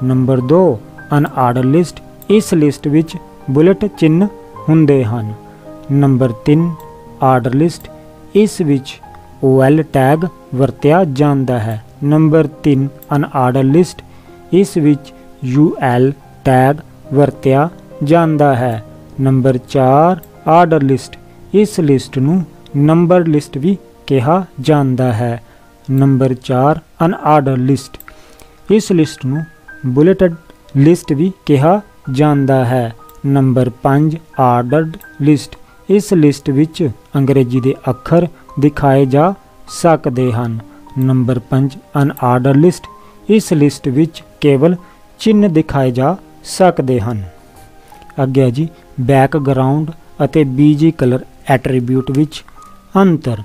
Number 2, unorder list. ਇਸ ਲਿਸਟ ਵਿੱਚ ਬੁਲਟ ਚਿੰਨ੍ਹ ਹੁੰਦੇ ਹਨ। Number 3, order list. ਇਸ ਵਿੱਚ OL ਟੈਗ ਵਰਤਿਆ ਜਾਂਦਾ ਹੈ। Number 3, unorder list. ਇਸ ਵਿੱਚ UL ਟੈਗ ਵਰਤਿਆ ਜਾਂਦਾ ਹੈ। Number 4, order list. ਇਸ ਲਿਸਟ ਨੂੰ ਨੰਬਰ ਲਿਸਟ ਵੀ ਕਿਹਾ ਜਾਂਦਾ ਹੈ। Number 4, unorder list. ਇਸ ਲਿਸਟ ਨੂੰ ਬੁਲੇਟਡ ਲਿਸਟ ਵੀ ਕਿਹਾ ਜਾਂਦਾ ਹੈ। Number 5, ordered list. ਇਸ ਲਿਸਟ ਵਿੱਚ ਅੰਗਰੇਜ਼ੀ ਦੇ ਅੱਖਰ ਦਿਖਾਏ ਜਾ ਸਕਦੇ ਹਨ। Number 5, unorder list. ਇਸ ਲਿਸਟ ਵਿੱਚ ਕੇਵਲ ਚਿੰਨ੍ਹ ਦਿਖਾਏ ਜਾ ਸਕਦੇ ਹਨ। ਅੱਗੇ ਜੀ ਬੈਕਗਰਾਉਂਡ ਅਤੇ BG ਕਲਰ ਐਟਰੀਬਿਊਟ ਵਿੱਚ ਅੰਤਰ।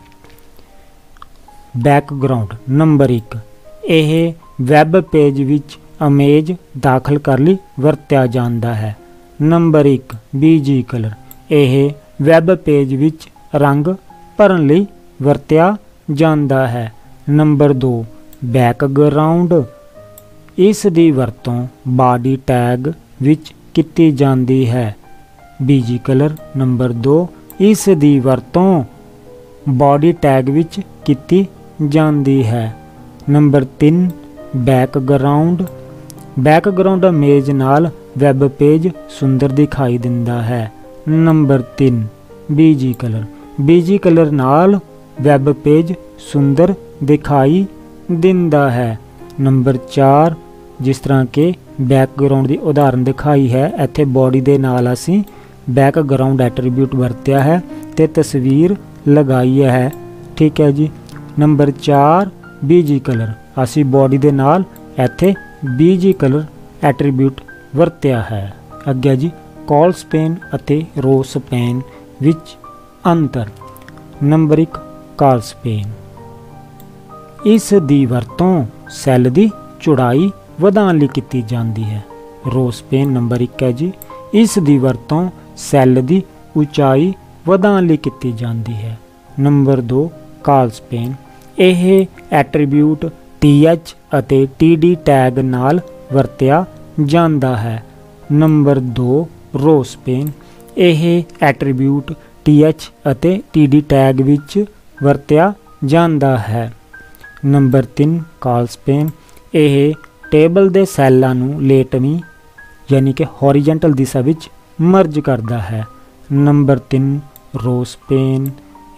ਬੈਕਗਰਾਉਂਡ। ਨੰਬਰ 1, ਇਹ ਵੈਬ ਪੇਜ ਵਿੱਚ ਇਮੇਜ ਦਾਖਲ ਕਰਨ ਲਈ ਵਰਤਿਆ ਜਾਂਦਾ ਹੈ। Number 1, BG colour. ਇਹ ਵੈਬ ਪੇਜ ਵਿੱਚ ਰੰਗ ਭਰਨ ਲਈ ਵਰਤਿਆ ਜਾਂਦਾ ਹੈ। Number 2, background. ਇਸ ਦੀ ਵਰਤੋਂ ਬਾਡੀ ਟੈਗ ਵਿੱਚ ਕੀਤੀ ਜਾਂਦੀ ਹੈ। BG colour. ਨੰਬਰ 2, ਇਸ ਦੀ ਵਰਤੋਂ ਬਾਡੀ ਟੈਗ ਵਿੱਚ ਕੀਤੀ ਜਾਂਦੀ ਹੈ। Number 3, background. ਬੈਕਗਰਾਉਂਡ ਇਮੇਜ ਨਾਲ ਵੈਬ ਪੇਜ ਸੁੰਦਰ ਦਿਖਾਈ ਦਿੰਦਾ ਹੈ। Number 3, BG colour. BG colour ਨਾਲ ਵੈਬ ਪੇਜ ਸੁੰਦਰ ਦਿਖਾਈ ਦਿੰਦਾ ਹੈ। ਨੰਬਰ 4, ਜਿਸ ਤਰ੍ਹਾਂ ਕਿ ਬੈਕਗਰਾਉਂਡ ਦੀ ਉਦਾਹਰਨ ਦਿਖਾਈ ਹੈ, ਇੱਥੇ ਬੋਡੀ ਦੇ ਨਾਲ ਅਸੀਂ ਬੈਕਗਰਾਉਂਡ ਐਟਰੀਬਿਊਟ ਵਰਤਿਆ ਹੈ ਤੇ ਤਸਵੀਰ ਲਗਾਈ ਹੈ। ਠੀਕ ਹੈ ਜੀ। Number 4, BG colour. ਅਸੀਂ ਬੋਡੀ ਦੇ ਨਾਲ ਇੱਥੇ BG ਕਲਰ ਐਟਰੀਬਿਊਟ ਵਰਤਿਆ ਹੈ। ਅੱਗੇ ਜੀ ਕਾਲ ਸਪੈਨ ਅਤੇ ਰੋ ਸਪੈਨ ਵਿੱਚ ਅੰਤਰ। ਨੰਬਰ 1, ਕਾਲ ਸਪੈਨ। ਇਸ ਦੀ ਵਰਤੋਂ ਸੈੱਲ ਦੀ ਚੌੜਾਈ ਵਧਾਉਣ ਲਈ ਕੀਤੀ ਜਾਂਦੀ ਹੈ। ਰੋ ਸਪੈਨ। ਨੰਬਰ 1 ਹੈ ਜੀ, ਇਸ ਦੀ ਵਰਤੋਂ ਸੈੱਲ ਦੀ ਉਚਾਈ ਵਧਾਉਣ ਲਈ ਕੀਤੀ ਜਾਂਦੀ ਹੈ। ਨੰਬਰ 2, ਕਾਲ ਸਪੈਨ। ਇਹ ਐਟਰੀਬਿਊਟ TH ਅਤੇ TD ਟੈਗ ਨਾਲ ਵਰਤਿਆ ਜਾਂਦਾ ਹੈ। ਨੰਬਰ 2, ਰੋ ਸਪੈਨ। ਇਹ ਐਟਰੀਬਿਊਟ TH ਅਤੇ TD ਟੈਗ ਵਿੱਚ ਵਰਤਿਆ ਜਾਂਦਾ ਹੈ। ਨੰਬਰ 3, ਕਾਲ ਸਪੈਨ। ਇਹ ਟੇਬਲ ਦੇ ਸੈੱਲਾਂ ਨੂੰ ਲੇਟਵੀਂ ਯਾਨੀ ਕਿ ਹੌਰੀਜ਼ੈਂਟਲ ਦਿਸ਼ਾ ਵਿੱਚ ਮਰਜ ਕਰਦਾ ਹੈ। ਨੰਬਰ 3, ਰੋ ਸਪੈਨ।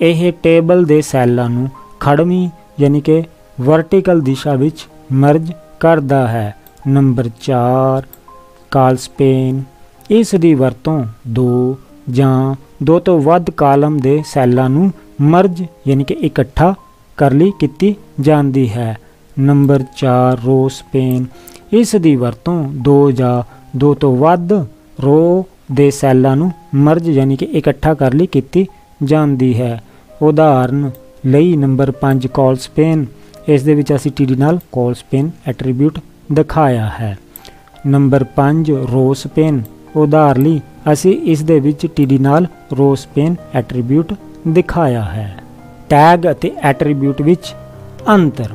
ਇਹ ਟੇਬਲ ਦੇ ਸੈੱਲਾਂ ਨੂੰ ਖੜਵੀਂ ਯਾਨੀ ਕਿ ਵਰਟੀਕਲ ਦਿਸ਼ਾ ਵਿੱਚ ਮਰਜ ਕਰਦਾ ਹੈ। ਨੰਬਰ 4, ਕਾਲ ਸਪੈਨ। ਇਸ ਦੀ ਵਰਤੋਂ 2 ਜਾਂ 2 ਤੋਂ ਵੱਧ ਕਾਲਮ ਦੇ ਸੈੱਲਾਂ ਨੂੰ ਮਰਜ ਯਾਨੀ ਕਿ ਇਕੱਠਾ ਕਰਨ ਲਈ ਕੀਤੀ ਜਾਂਦੀ ਹੈ। ਨੰਬਰ 4, ਰੋ ਸਪੈਨ। ਇਸ ਦੀ ਵਰਤੋਂ 2 ਜਾਂ 2 ਤੋਂ ਵੱਧ ਰੋ ਦੇ ਸੈੱਲਾਂ ਨੂੰ ਮਰਜ ਯਾਨੀ ਕਿ ਇਕੱਠਾ ਕਰਨ ਲਈ ਕੀਤੀ ਜਾਂਦੀ ਹੈ। ਉਦਾਹਰਨ ਲਈ ਨੰਬਰ 5, ਕਾਲ ਸਪੈਨ। ਇਸ ਦੇ ਵਿੱਚ ਅਸੀਂ TD ਨਾਲ ਕਾਲ ਸਪੈਨ ਐਟਰੀਬਿਊਟ ਦਿਖਾਇਆ ਹੈ। ਨੰਬਰ 5, ਰੋ ਸਪੈਨ। ਉਦਾਹਰਨ ਲਈ ਅਸੀਂ ਇਸ ਦੇ ਵਿੱਚ TD ਨਾਲ ਰੋ ਸਪੈਨ ਐਟਰੀਬਿਊਟ ਦਿਖਾਇਆ ਹੈ। ਟੈਗ ਅਤੇ ਐਟਰੀਬਿਊਟ ਵਿੱਚ ਅੰਤਰ।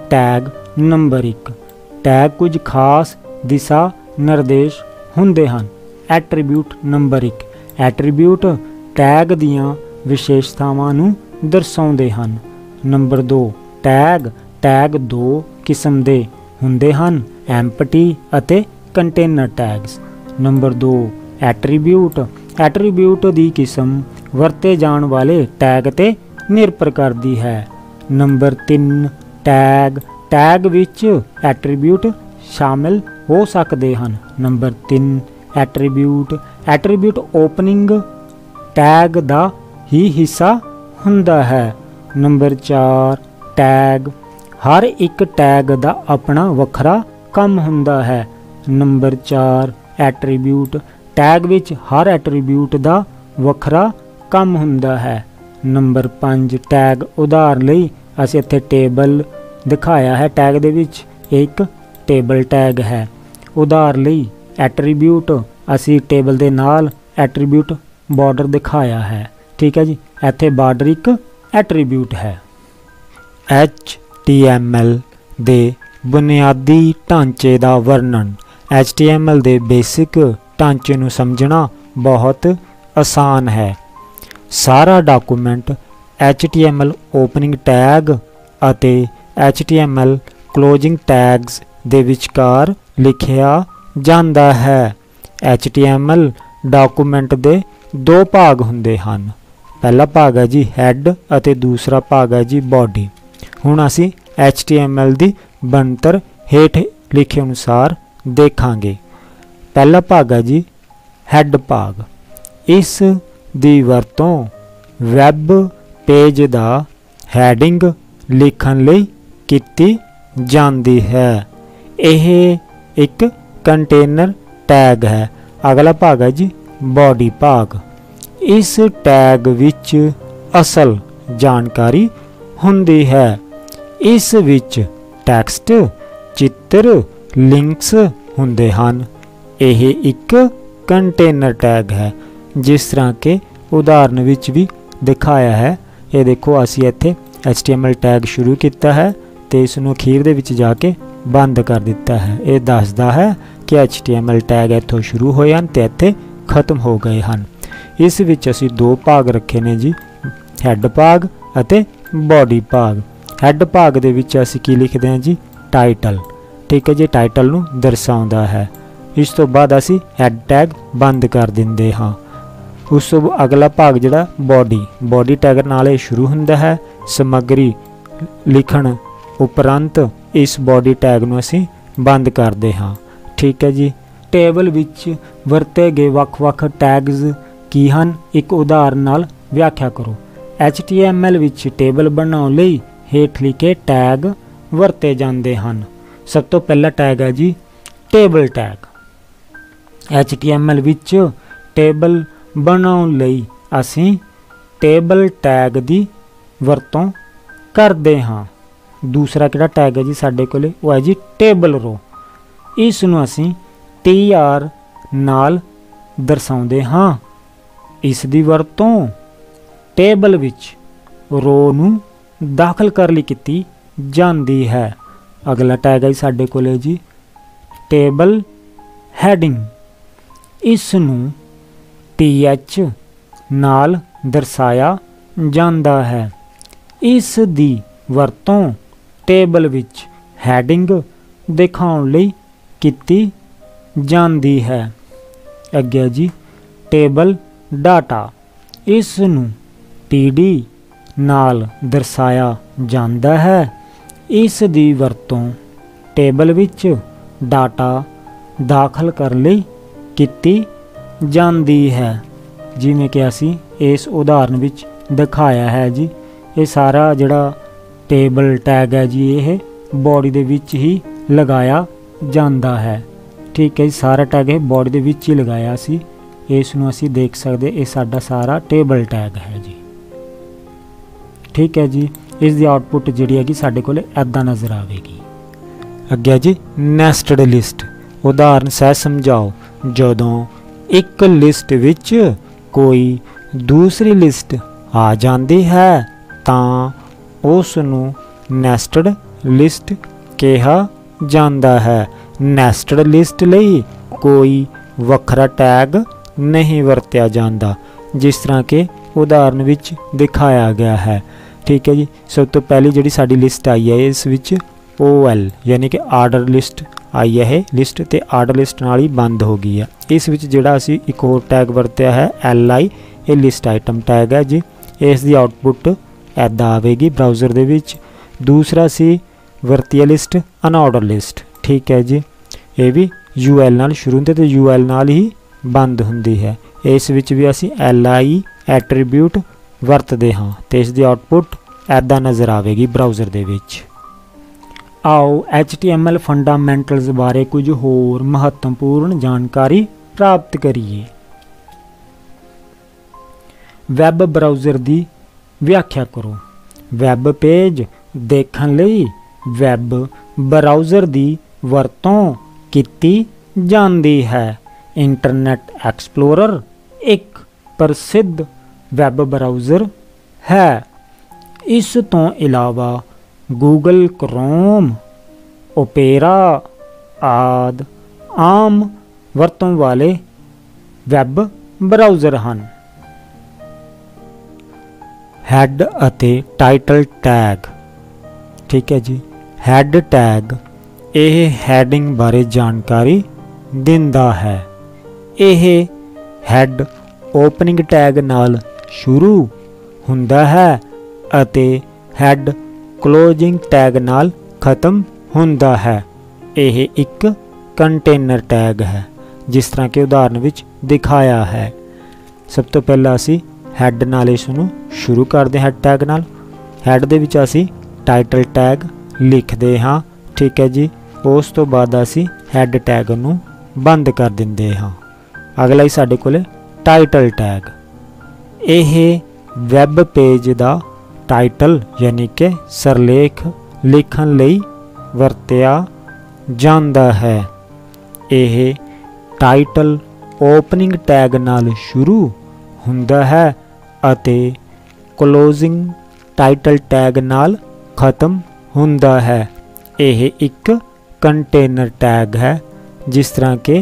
ਟੈਗ। ਨੰਬਰ 1, ਟੈਗ ਕੁਝ ਖਾਸ ਦਿਸ਼ਾ ਨਿਰਦੇਸ਼ ਹੁੰਦੇ ਹਨ। ਐਟਰੀਬਿਊਟ ਨੰਬਰ 1, ਐਟਰੀਬਿਊਟ ਟੈਗ ਦੀਆਂ ਵਿਸ਼ੇਸ਼ਤਾਵਾਂ ਨੂੰ ਦਰਸਾਉਂਦੇ ਹਨ। ਨੰਬਰ 2, ਟੈਗ ਦੋ ਕਿਸਮ ਦੇ ਹੁੰਦੇ ਹਨ, ਐਮਪਟੀ ਅਤੇ ਕੰਟੇਨਰ ਟੈਗਸ। ਨੰਬਰ 2, ਐਟਰੀਬਿਊਟ ਦੀ ਕਿਸਮ ਵਰਤੇ ਜਾਣ ਵਾਲੇ ਟੈਗ ਤੇ ਨਿਰਭਰ ਕਰਦੀ ਹੈ। ਨੰਬਰ 3, ਟੈਗ ਵਿੱਚ ਐਟਰੀਬਿਊਟ ਸ਼ਾਮਿਲ ਹੋ ਸਕਦੇ ਹਨ। ਨੰਬਰ 3, ਐਟਰੀਬਿਊਟ ਓਪਨਿੰਗ ਟੈਗ ਦਾ ਹੀ ਹਿੱਸਾ ਹੁੰਦਾ ਹੈ। ਨੰਬਰ 4, ਹਰ ਇੱਕ ਟੈਗ ਦਾ ਆਪਣਾ ਵੱਖਰਾ ਕੰਮ ਹੁੰਦਾ ਹੈ। ਨੰਬਰ 4, ਐਟਰੀਬਿਊਟ ਟੈਗ ਵਿੱਚ ਹਰ ਐਟਰੀਬਿਊਟ ਦਾ ਵੱਖਰਾ ਕੰਮ ਹੁੰਦਾ ਹੈ। ਨੰਬਰ 5, ਟੈਗ ਉਦਾਹਰਨ ਲਈ ਅਸੀਂ ਇੱਥੇ ਟੇਬਲ ਦਿਖਾਇਆ ਹੈ, ਟੈਗ ਦੇ ਵਿੱਚ ਇੱਕ ਟੇਬਲ ਟੈਗ ਹੈ। ਉਦਾਹਰਨ ਲਈ ਐਟਰੀਬਿਊਟ ਅਸੀਂ ਟੇਬਲ ਦੇ ਨਾਲ ਐਟਰੀਬਿਊਟ ਬਾਰਡਰ ਦਿਖਾਇਆ ਹੈ। ਠੀਕ ਹੈ ਜੀ, ਇੱਥੇ ਬਾਰਡਰ ਇੱਕ ਐਟਰੀਬਿਊਟ ਹੈ। HTML ਦੇ ਬੁਨਿਆਦੀ ਢਾਂਚੇ ਦਾ ਵਰਣਨ। HTML ਦੇ ਬੇਸਿਕ ਢਾਂਚੇ ਨੂੰ ਸਮਝਣਾ ਬਹੁਤ ਆਸਾਨ ਹੈ। ਸਾਰਾ ਡਾਕੂਮੈਂਟ HTML ਓਪਨਿੰਗ ਟੈਗ ਅਤੇ HTML ਕਲੋਜ਼ਿੰਗ ਟੈਗਸ ਦੇ ਵਿਚਕਾਰ ਲਿਖਿਆ ਜਾਂਦਾ ਹੈ। HTML ਡਾਕੂਮੈਂਟ ਦੇ ਦੋ ਭਾਗ ਹੁੰਦੇ ਹਨ। ਪਹਿਲਾ ਭਾਗ ਹੈ ਜੀ ਹੈਡ ਅਤੇ ਦੂਸਰਾ ਭਾਗ ਹੈ ਜੀ ਬਾਡੀ। ਹੁਣ ਅਸੀਂ HTML ਦੀ ਬਣਤਰ ਹੇਠ ਲਿਖੇ ਅਨੁਸਾਰ ਦੇਖਾਂਗੇ। ਪਹਿਲਾ ਭਾਗ ਹੈ ਜੀ ਹੈਡ ਭਾਗ। ਇਸ ਦੀ ਵਰਤੋਂ ਵੈਬ ਪੇਜ ਦਾ ਹੈਡਿੰਗ ਲਿਖਣ ਲਈ ਕੀਤੀ ਜਾਂਦੀ ਹੈ। ਇਹ ਇੱਕ ਕੰਟੇਨਰ ਟੈਗ ਹੈ। ਅਗਲਾ ਭਾਗ ਹੈ ਜੀ ਬਾਡੀ ਭਾਗ। ਇਸ ਟੈਗ ਵਿੱਚ ਅਸਲ ਜਾਣਕਾਰੀ ਹੁੰਦੀ ਹੈ। ਇਸ ਵਿੱਚ ਟੈਕਸਟ, ਚਿੱਤਰ, ਲਿੰਕਸ ਹੁੰਦੇ ਹਨ। ਇਹ ਇੱਕ ਕੰਟੇਨਰ ਟੈਗ ਹੈ, ਜਿਸ ਤਰ੍ਹਾਂ ਕਿ ਉਦਾਹਰਨ ਵਿੱਚ ਵੀ ਦਿਖਾਇਆ ਹੈ। ਇਹ ਦੇਖੋ, ਅਸੀਂ ਇੱਥੇ HTML ਟੈਗ ਸ਼ੁਰੂ ਕੀਤਾ ਹੈ ਤੇ ਇਸ ਨੂੰ ਅਖੀਰ ਦੇ ਵਿੱਚ ਜਾ ਕੇ ਬੰਦ ਕਰ ਦਿੱਤਾ ਹੈ। ਇਹ ਦੱਸਦਾ ਹੈ ਕਿ HTML ਟੈਗ ਇੱਥੋਂ ਸ਼ੁਰੂ ਹੋਏ ਹਨ ਤੇ ਇੱਥੇ ਖਤਮ ਹੋ ਗਏ ਹਨ। ਇਸ ਵਿੱਚ ਅਸੀਂ ਦੋ ਭਾਗ ਰੱਖੇ ਨੇ ਜੀ, ਹੈਡ ਭਾਗ ਅਤੇ ਬਾਡੀ ਭਾਗ। ਹੈਡ ਭਾਗ ਦੇ ਵਿੱਚ ਅਸੀਂ ਕੀ ਲਿਖਦੇ ਹਾਂ ਜੀ, ਟਾਈਟਲ। ਠੀਕ ਹੈ ਜੀ, ਟਾਈਟਲ ਨੂੰ ਦਰਸਾਉਂਦਾ ਹੈ। ਇਸ ਤੋਂ ਬਾਅਦ ਅਸੀਂ ਹੈਡ ਟੈਗ ਬੰਦ ਕਰ ਦਿੰਦੇ ਹਾਂ। ਉਸ ਤੋਂ ਅਗਲਾ ਭਾਗ ਜਿਹੜਾ ਬਾਡੀ ਟੈਗ ਨਾਲ ਇਹ ਸ਼ੁਰੂ ਹੁੰਦਾ ਹੈ। ਸਮੱਗਰੀ ਲਿਖਣ ਉਪਰੰਤ ਇਸ ਬਾਡੀ ਟੈਗ ਨੂੰ ਅਸੀਂ ਬੰਦ ਕਰਦੇ ਹਾਂ। ਠੀਕ ਹੈ ਜੀ, ਟੇਬਲ ਵਿੱਚ ਵਰਤੇ ਗਏ ਵੱਖ-ਵੱਖ ਟੈਗਸ ਕੀ ਹਨ, ਇੱਕ ਉਦਾਹਰਨ ਨਾਲ ਵਿਆਖਿਆ ਕਰੋ। HTML ਵਿੱਚ ਟੇਬਲ ਬਣਾਉਣ ਲਈ ਹੇਠ ਲਿਖੇ ਟੈਗ ਵਰਤੇ ਜਾਂਦੇ ਹਨ। ਸਭ ਤੋਂ ਪਹਿਲਾ ਟੈਗ ਹੈ ਜੀ ਟੇਬਲ ਟੈਗ। HTML ਵਿੱਚ ਟੇਬਲ ਬਣਾਉਣ ਲਈ ਅਸੀਂ ਟੇਬਲ ਟੈਗ ਦੀ ਵਰਤੋਂ ਕਰਦੇ ਹਾਂ। ਦੂਸਰਾ ਕਿਹੜਾ ਟੈਗ ਹੈ ਜੀ ਸਾਡੇ ਕੋਲੇ, ਉਹ ਹੈ ਜੀ ਟੇਬਲ ਰੋ। ਇਸ ਨੂੰ ਅਸੀਂ TR ਨਾਲ ਦਰਸਾਉਂਦੇ ਹਾਂ। ਇਸ ਦੀ ਵਰਤੋਂ ਟੇਬਲ ਵਿੱਚ ਰੋ ਨੂੰ ਦਾਖਲ ਕਰਨ ਲਈ ਕੀਤੀ ਜਾਂਦੀ ਹੈ। ਅਗਲਾ ਟੈਗ ਹੈ ਸਾਡੇ ਕੋਲੇ ਜੀ ਟੇਬਲ ਹੈਡਿੰਗ। ਇਸ ਨੂੰ TH ਨਾਲ ਦਰਸਾਇਆ ਜਾਂਦਾ ਹੈ। ਇਸ ਦੀ ਵਰਤੋਂ ਟੇਬਲ ਵਿੱਚ ਹੈਡਿੰਗ ਦਿਖਾਉਣ ਲਈ ਕੀਤੀ ਜਾਂਦੀ ਹੈ। ਅੱਗੇ ਜੀ ਟੇਬਲ ਡਾਟਾ। ਇਸ ਨੂੰ TD ਨਾਲ ਦਰਸਾਇਆ ਜਾਂਦਾ ਹੈ। ਇਸ ਦੀ ਵਰਤੋਂ ਟੇਬਲ ਵਿੱਚ ਡਾਟਾ ਦਾਖਲ ਕਰਨ ਲਈ ਕੀਤੀ ਜਾਂਦੀ ਹੈ, ਜਿਵੇਂ ਕਿ ਅਸੀਂ ਇਸ ਉਦਾਹਰਨ ਵਿੱਚ ਦਿਖਾਇਆ ਹੈ ਜੀ। ਇਹ ਸਾਰਾ ਜਿਹੜਾ ਟੇਬਲ ਟੈਗ ਹੈ ਜੀ, ਇਹ ਬਾਡੀ ਦੇ ਵਿੱਚ ਹੀ ਲਗਾਇਆ ਜਾਂਦਾ ਹੈ। ਠੀਕ ਹੈ ਜੀ, ਸਾਰਾ ਟੈਗ ਇਹ ਬਾਡੀ ਦੇ ਵਿੱਚ ਹੀ ਲਗਾਇਆ ਸੀ। ਇਸ ਨੂੰ ਅਸੀਂ ਦੇਖ ਸਕਦੇ, ਇਹ ਸਾਡਾ ਸਾਰਾ ਟੇਬਲ ਟੈਗ ਹੈ ਜੀ। ਠੀਕ ਹੈ ਜੀ, ਇਸ ਦੀ ਆਉਟਪੁੱਟ ਜਿਹੜੀ ਹੈਗੀ ਸਾਡੇ ਕੋਲ ਇੱਦਾਂ ਨਜ਼ਰ ਆਵੇਗੀ। ਅੱਗੇ ਜੀ ਨੈਸਟਡ ਲਿਸਟ। ਉਦਾਹਰਨ ਸਹਿ ਸਮਝਾਓ। ਜਦੋਂ ਇੱਕ ਲਿਸਟ ਵਿੱਚ ਕੋਈ ਦੂਸਰੀ ਲਿਸਟ ਆ ਜਾਂਦੀ ਹੈ ਤਾਂ ਉਸ ਨੂੰ ਨੈਸਟਡ ਲਿਸਟ ਕਿਹਾ ਜਾਂਦਾ ਹੈ। ਨੈਸਟਡ ਲਿਸਟ ਲਈ ਕੋਈ ਵੱਖਰਾ ਟੈਗ ਨਹੀਂ ਵਰਤਿਆ ਜਾਂਦਾ, ਜਿਸ ਤਰ੍ਹਾਂ ਕਿ ਉਦਾਹਰਨ ਵਿੱਚ ਦਿਖਾਇਆ ਗਿਆ ਹੈ। ਠੀਕ ਹੈ ਜੀ। ਸਭ ਤੋਂ ਪਹਿਲੀ ਜਿਹੜੀ ਸਾਡੀ ਲਿਸਟ ਆਈ ਹੈ ਇਸ ਵਿੱਚ OL ਯਾਨੀ ਕਿ ਆਰਡਰ ਲਿਸਟ आई है लिस्ट तो आर्डर लिस्ट नाल ही बंद हो गई है। इस विच जिहड़ा असी एक होर टैग वरत्या है LI, ये लिस्ट आइटम टैग है जी। इस दी आउटपुट ऐदा आवेगी ब्राउज़र दे विच। दूसरा सी वरती लिस्ट अनऑर्डर लिस्ट। ठीक है जी। ये भी UL नाल शुरू होंदे ते UL नाल ही बंद हुंदी है। इस विच भी असी LI एट्रीब्यूट वरतदे हाँ ते इस दी आउटपुट ऐदा नज़र आवेगी ब्राउज़र दे विच। आओ HTML फंडामेंटल्स बारे कुछ होर महत्वपूर्ण जानकारी प्राप्त करिए। वैब ब्राउज़र की व्याख्या करो। वैब पेज देखने लई वैब ब्राउज़र की वरतों कीती जाती है। इंटरनेट एक्सप्लोरर एक प्रसिद्ध वैब ब्राउज़र है। इस तो इलावा गूगल क्रोम, ओपेरा आदि आम वरतों वाले वैब ब्राउज़र हैं। हैड अते टाइटल टैग। ठीक है जी। हैड टैग यह हैडिंग बारे जानकारी दिंदा है। यह हैड ओपनिंग टैग नाल शुरू हुंदा है अते हैड क्लोजिंग टैग नाल ख़त्म हुंदा है। यह एक कंटेनर टैग है, जिस तरह के उदाहरण विच दिखाया है। सब तो पहला असी हैड नाल इसनूं शुरू करते हैड टैग नाल। हैड दे विच असी टाइटल टैग लिखते हाँ। ठीक है जी। उस तो बाद असी हैड टैग नूं बंद कर दिंदे हाँ। अगला ही साडे कोले टाइटल टैग। यह वैब पेज दा टाइटल यानी कि सरलेख लिखण लई वरतिया जांदा है। यह टाइटल ओपनिंग टैग नाल शुरू हुंदा है अते क्लोजिंग टाइटल टैग नाल ख़त्म हुंदा है। यह एक कंटेनर टैग है, जिस तरह के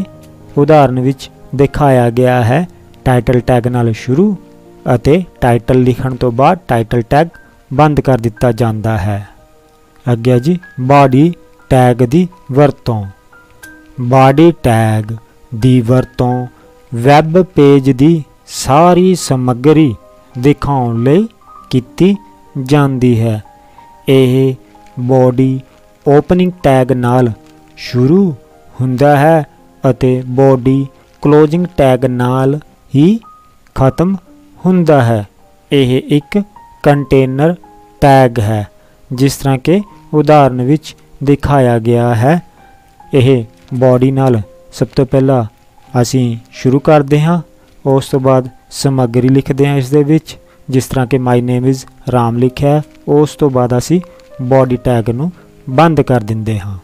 उदाहरण विच दिखाया गया है। टाइटल टैग नाल शुरू अते टाइटल लिखण तो बाद टाइटल टैग बंद कर दिता जाता है। अगे जी बॉडी टैग दी वरतों। बॉडी टैग दी वरतों वैब पेज दी सारी समग्री दिखाउण लई कीती जांदी है। यह बॉडी ओपनिंग टैग नाल शुरू हुंदा है अते बॉडी क्लोजिंग टैग नाल ही ख़त्म हुंदा है। यह एक कंटेनर टैग है, जिस तरह के उदाहरण विच दिखाया गया है। यह बॉडी नाल सब तो पहला असी शुरू करते हाँ। उस तो बाद समग्री लिखते हैं इस दे विच, जिस तरह के माई नेम इज़ राम लिखा है। उस तो बाद असी बॉडी टैग नूं बंद कर दिंदे हाँ।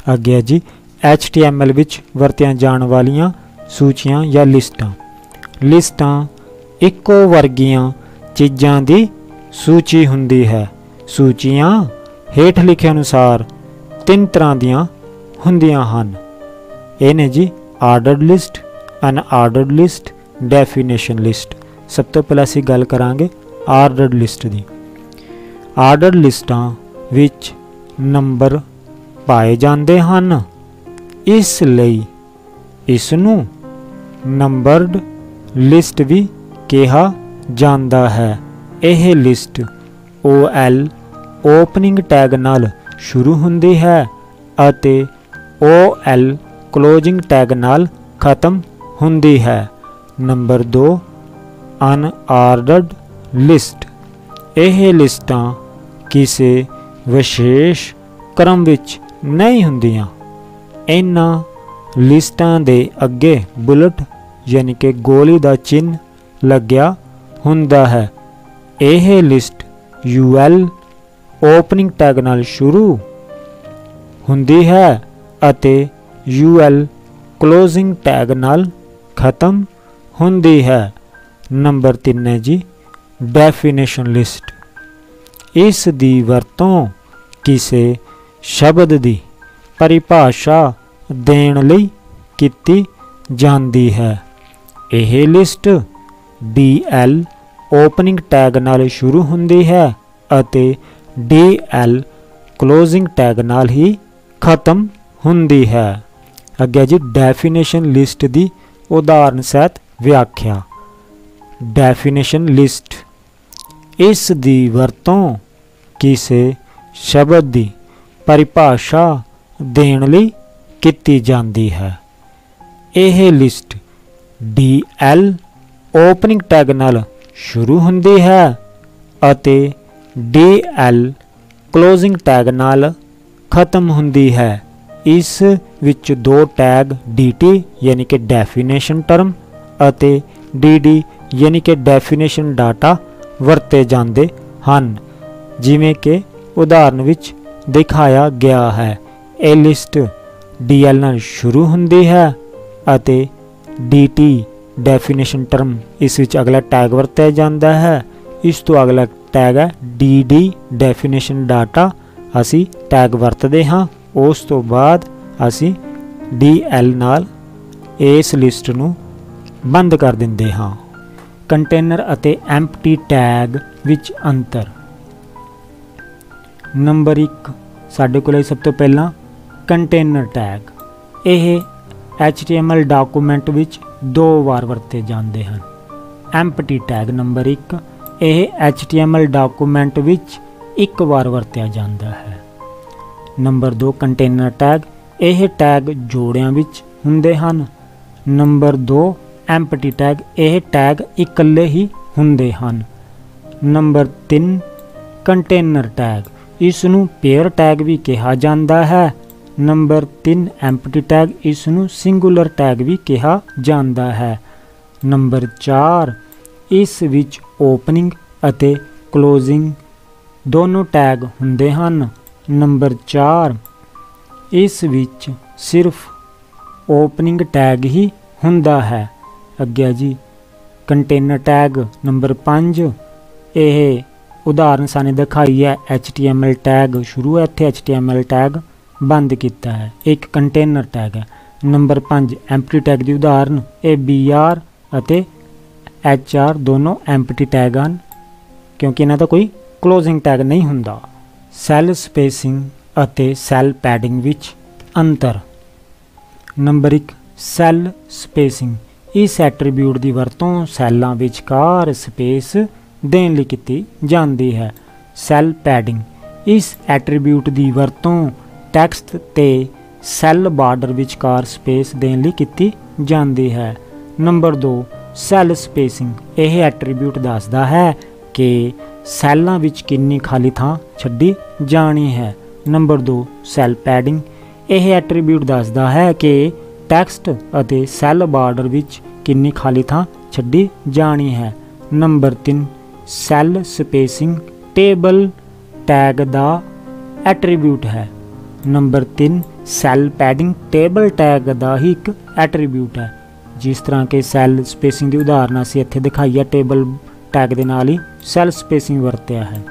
अगे जी HTML विच वरतियां जाण वालियां सूचियां या लिस्टां। लिस्टां इक्को वर्गियां चीज़ां दी सूची हुंदी है। सूचियां हेठ लिखे अनुसार 3 तरह दियां हुंदियां हन। ये ने जी आर्डर्ड लिस्ट, अनआर्डर्ड लिस्ट, डेफिनेशन लिस्ट। सब तो पहले असीं गल करांगे आर्डर्ड लिस्ट दी। आर्डर्ड लिस्टां विच नंबर पाए जांदे हन, इसलिए इसनूं नंबर्ड लिस्ट भी कहा जाता है। यह लिस्ट OL ओपनिंग टैग नाल शुरू हुंदी है अते OL क्लोजिंग टैग नाल ख़त्म हुंदी है। Number 2 unordered list. यह लिस्टां किसी विशेष क्रम विच नहीं हुंदियां। इन्हां लिस्टां दे अगे बुलेट यानी कि गोली का चिन्ह लग्या हुंदा है। यह लिस्ट UL ओपनिंग टैग नाल शुरू हुंदी है अते UL क्लोजिंग टैग नाल ख़त्म हुंदी है। नंबर 3 है जी डेफिनेशन लिस्ट। इस दी वरतों किसी शब्द दी परिभाषा देण लई कीती जांदी है। यह लिस्ट DL ओपनिंग टैग नाल शुरू हुंदी है अते DL क्लोजिंग टैग नाल ही खत्म हुंदी है। अगे जी डेफिनेशन लिस्ट दी उदाहरण सहित व्याख्या। डेफिनेशन लिस्ट इस दी वरतों किसी शब्द दी परिभाषा देण लई कीती जांदी है। यह लिस्ट DL ओपनिंग टैग नाल शुरू हुंदी है अते DL क्लोजिंग टैग नाल खत्म हुंदी है। इस विच दो टैग DT यानी कि डेफिनेशन टर्म अते DD यानी कि डेफिनेशन डाटा वरते जाते हैं, जिमें कि उदाहरण विच दिखाया गया है। यह लिस्ट DL नाल शुरू हुंदी है अते DT डेफिनेशन टर्म इस विच अगला टैग वरत्या जाता है। इस तो अगला टैग है DD डेफिनेशन डाटा, असी टैग वरतते हाँ। उस तो बाद असी DL नाल इस लिस्ट नूं बंद कर दिंदे हाँ। कंटेनर अते एम्प्टी टैग विच अंतर। नंबर 1 साडे कोल सब तो पहला कंटेनर टैग। यह HTML डॉकूमेंट विच 2 बार वरते जाते हैं। एम्प्टी टैग नंबर 1 यह HTML डॉकूमेंट विच 1 बार वरत्या जाता है। नंबर 2 कंटेनर टैग यह टैग जोड़ियां विच हुंदे हन। नंबर 2 एम्प्टी टैग यह टैग इकल्ले ही हुंदे हन। नंबर 3 कंटेनर टैग इसनूं पेयर टैग भी कहा जाता है। नंबर 3 एम्प्टी टैग इसनूं सिंगुलर टैग भी कहा जाता है। नंबर 4 इस विच ओपनिंग अते क्लोजिंग दोनों टैग हुंदे हन। नंबर 4 इस विच सिर्फ ओपनिंग टैग ही हुंदा है। अगे जी कंटेनर टैग नंबर 5 यह उदाहरण साने दिखाई है। HTML टैग शुरू है, इत्थे HTML टैग बंद किया है, एक कंटेनर टैग है। नंबर 5 एम्प्टी टैग की उदाहरण ये BR अते HR दोनों एम्प्टी टैग हैं, क्योंकि इन्हां दा कोई क्लोजिंग टैग नहीं हुंदा। सैल स्पेसिंग अते सैल पैडिंग विच अंतर। नंबर 1 सैल स्पेसिंग इस एट्रीब्यूट की वरतों सैलों विचकार स्पेस देण लई कीती जांदी है। सैल पैडिंग इस एट्रीब्यूट की वरतों टैक्सट ते सैल बार्डर विचकार स्पेस देण लई कीती जांदी है। नंबर 2 सैल स्पेसिंग यह एट्रीब्यूट दसदा है कि सैलों विच कितनी खाली थां छड्डी जानी है। नंबर 2 सैल पैडिंग यह एट्रीब्यूट दसदा है कि टैक्सट अते सैल बार्डर विच कितनी खाली थां छड्डी जानी है। Number 3 cell spacing table tag दा एट्रीब्यूट है। Number 3 cell padding table tag दा ही एक एट्रीब्यूट है। जिस तरह के सैल स्पेसिंग की उदाहरण असीं इत्थे दिखाई है, टेबल टैग दे नाल ही सैल स्पेसिंग वरत्या है।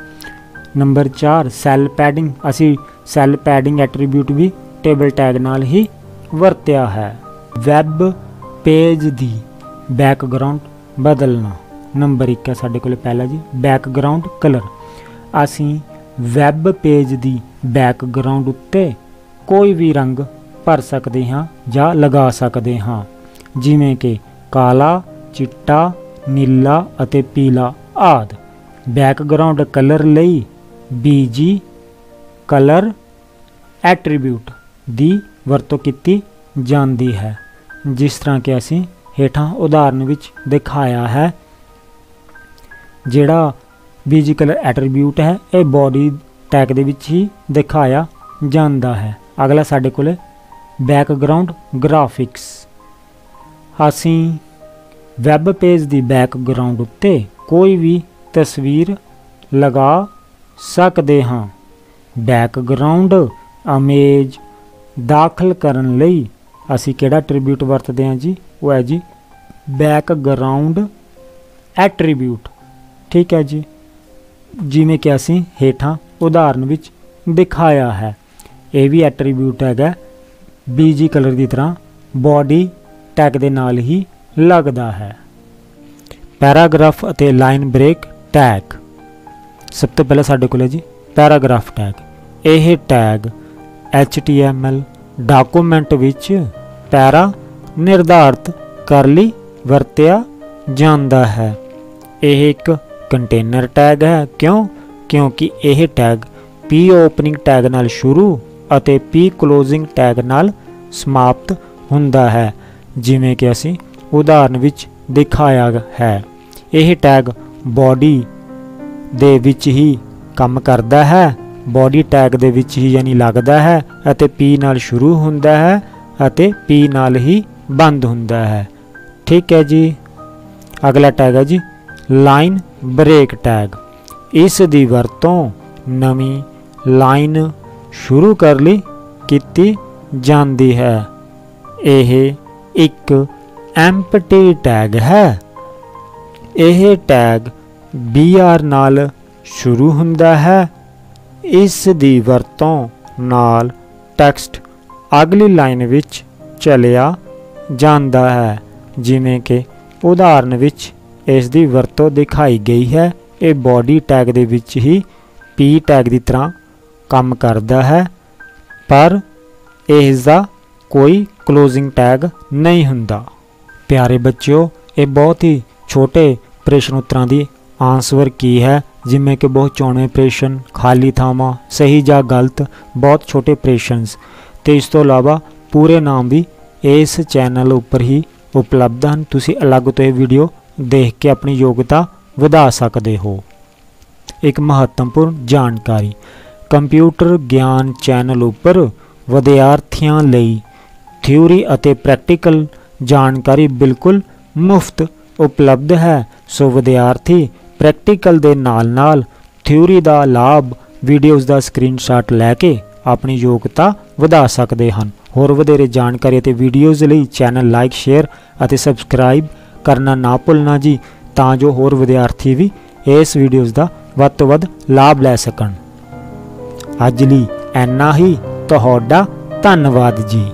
नंबर 4 सैल पैडिंग असी सैल पैडिंग एट्रीब्यूट भी टेबल टैग नाल ही वरत्या है। वैब पेज दी बैकग्राउंड बदलना। नंबर 1 है साडे कोल पहला जी बैकग्राउंड कलर। असी वैब पेज दी बैकग्राउंड उत्ते कोई भी रंग भर सकते हाँ जां लगा सकते हाँ, जिमें कि काला, चिट्टा, नीला अते पीला आदि। बैकग्राउंड कलर लई BG कलर एट्रीब्यूट दी वरतों कीती जांदी है। जिस तरह के असी हेठां उदाहरण विच दिखाया है। जिहड़ा BG कलर एट्रीब्यूट है यह बॉडी टैग दे विच ही दिखाया जांदा है। अगला साडे कोले बैकग्राउंड ग्राफिक्स। असी वैब पेज की बैकग्राउंड उत्ते कोई भी तस्वीर लगा सकते हाँ। बैकग्राउंड इमेज दाखिल करन लई असी किहड़ा एट्रीब्यूट वरतते हैं जी, वो है जी बैकग्राउंड एट्रीब्यूट। ठीक है जी, जिमें कि असी हेठां उदाहरण विच दिखाया है। ਇਹ ਵੀ ਐਟਰੀਬਿਊਟ ਹੈਗਾ BG ਕਲਰ ਦੀ ਤਰ੍ਹਾਂ ਬੋਡੀ ਟੈਗ ਦੇ ਨਾਲ ਹੀ ਲੱਗਦਾ ਹੈ। ਪੈਰਾਗ੍ਰਾਫ ਅਤੇ ਲਾਈਨ ਬ੍ਰੇਕ ਟੈਗ। ਸਭ ਤੋਂ ਪਹਿਲਾਂ ਸਾਡੇ ਕੋਲ ਹੈ ਜੀ ਪੈਰਾਗ੍ਰਾਫ ਟੈਗ। ਇਹ ਟੈਗ HTML ਡਾਕੂਮੈਂਟ ਵਿੱਚ ਪੈਰਾ ਨਿਰਧਾਰਤ ਕਰਨ ਲਈ ਵਰਤਿਆ ਜਾਂਦਾ ਹੈ। ਇਹ ਇੱਕ ਕੰਟੇਨਰ ਟੈਗ ਹੈ। ਕਿਉਂਕਿ ਇਹ ਟੈਗ P ਓਪਨਿੰਗ ਟੈਗ ਨਾਲ ਸ਼ੁਰੂ ਅਤੇ P ਕਲੋਜ਼ਿੰਗ ਟੈਗ ਨਾਲ ਸਮਾਪਤ ਹੁੰਦਾ ਹੈ, ਜਿਵੇਂ ਕਿ ਅਸੀਂ ਉਦਾਹਰਨ ਵਿੱਚ ਦਿਖਾਇਆ ਹੈ। ਇਹ ਟੈਗ ਬੋਡੀ ਦੇ ਵਿੱਚ ਹੀ ਕੰਮ ਕਰਦਾ ਹੈ, ਬੋਡੀ ਟੈਗ ਦੇ ਵਿੱਚ ਹੀ ਯਾਨੀ ਲੱਗਦਾ ਹੈ ਅਤੇ P ਨਾਲ ਸ਼ੁਰੂ ਹੁੰਦਾ ਹੈ ਅਤੇ P ਨਾਲ ਹੀ ਬੰਦ ਹੁੰਦਾ ਹੈ। ਠੀਕ ਹੈ ਜੀ। ਅਗਲਾ ਟੈਗ ਹੈ ਜੀ ਲਾਈਨ ਬ੍ਰੇਕ ਟੈਗ। ਇਸ ਦੀ ਵਰਤੋਂ ਨਵੀਂ ਲਾਈਨ ਸ਼ੁਰੂ ਕਰਨ ਲਈ ਕੀਤੀ ਜਾਂਦੀ ਹੈ। ਇਹ ਇੱਕ ਐਮਪਟੀ ਟੈਗ ਹੈ। ਇਹ ਟੈਗ BR ਨਾਲ ਸ਼ੁਰੂ ਹੁੰਦਾ ਹੈ। ਇਸ ਦੀ ਵਰਤੋਂ ਨਾਲ ਟੈਕਸਟ ਅਗਲੀ ਲਾਈਨ ਵਿੱਚ ਚਲਿਆ ਜਾਂਦਾ ਹੈ, ਜਿਵੇਂ ਕਿ ਉਦਾਹਰਨ ਵਿੱਚ ਇਸ ਦੀ ਵਰਤੋਂ ਦਿਖਾਈ ਗਈ ਹੈ। ਇਹ ਬੋਡੀ ਟੈਗ ਦੇ ਵਿੱਚ ਹੀ P ਟੈਗ ਦੀ ਤਰ੍ਹਾਂ ਕੰਮ ਕਰਦਾ ਹੈ, ਪਰ ਇਸ ਦਾ ਕੋਈ ਕਲੋਜ਼ਿੰਗ ਟੈਗ ਨਹੀਂ ਹੁੰਦਾ। ਪਿਆਰੇ ਬੱਚਿਓ, ਇਹ ਬਹੁਤ ਹੀ ਛੋਟੇ ਪ੍ਰਸ਼ਨ ਉੱਤਰਾਂ ਦੀ ਆਨਸਰ ਕੀ ਹੈ, ਜਿਵੇਂ ਕਿ ਬਹੁਤ ਚੋਣਵੇਂ ਪ੍ਰਸ਼ਨ, ਖਾਲੀ ਥਾਵਾਂ, ਸਹੀ ਜਾਂ ਗਲਤ, ਬਹੁਤ ਛੋਟੇ ਪ੍ਰਸ਼ਨਸ ਤੇ ਇਸ ਤੋਂ ਇਲਾਵਾ ਪੂਰੇ ਨਾਮ ਵੀ ਇਸ ਚੈਨਲ ਉੱਪਰ ਹੀ ਉਪਲਬਧ ਹਨ। ਤੁਸੀਂ ਅਲੱਗ ਤੋਂ ਇਹ ਵੀਡੀਓ ਦੇਖ ਕੇ ਆਪਣੀ ਯੋਗਤਾ ਵਧਾ ਸਕਦੇ ਹੋ। ਇੱਕ ਮਹੱਤਵਪੂਰਨ ਜਾਣਕਾਰੀ, ਕੰਪਿਊਟਰ ਗਿਆਨ ਚੈਨਲ ਉੱਪਰ ਵਿਦਿਆਰਥੀਆਂ ਲਈ ਥਿਊਰੀ ਅਤੇ ਪ੍ਰੈਕਟੀਕਲ ਜਾਣਕਾਰੀ ਬਿਲਕੁਲ ਮੁਫਤ ਉਪਲਬਧ ਹੈ। ਸੋ ਵਿਦਿਆਰਥੀ ਪ੍ਰੈਕਟੀਕਲ ਦੇ ਨਾਲ ਥਿਊਰੀ ਦਾ ਲਾਭ ਵੀਡੀਓਜ਼ ਦਾ ਸਕਰੀਨਸ਼ਾਟ ਲੈ ਕੇ ਆਪਣੀ ਯੋਗਤਾ ਵਧਾ ਸਕਦੇ ਹਨ। ਹੋਰ ਵਧੇਰੇ ਜਾਣਕਾਰੀ ਅਤੇ ਵੀਡੀਓਜ਼ ਲਈ ਚੈਨਲ ਲਾਈਕ, ਸ਼ੇਅਰ ਅਤੇ ਸਬਸਕ੍ਰਾਈਬ ਕਰਨਾ ਨਾ ਭੁੱਲਣਾ ਜੀ, ਤਾਂ ਜੋ ਹੋਰ ਵਿਦਿਆਰਥੀ ਵੀ ਇਸ ਵੀਡੀਓਜ਼ ਦਾ ਵੱਧ ਤੋਂ ਵੱਧ ਲਾਭ ਲੈ ਸਕਣ। ਅੱਜ ਲਈ ਇੰਨਾ ਹੀ। ਤੁਹਾਡਾ ਧੰਨਵਾਦ ਜੀ।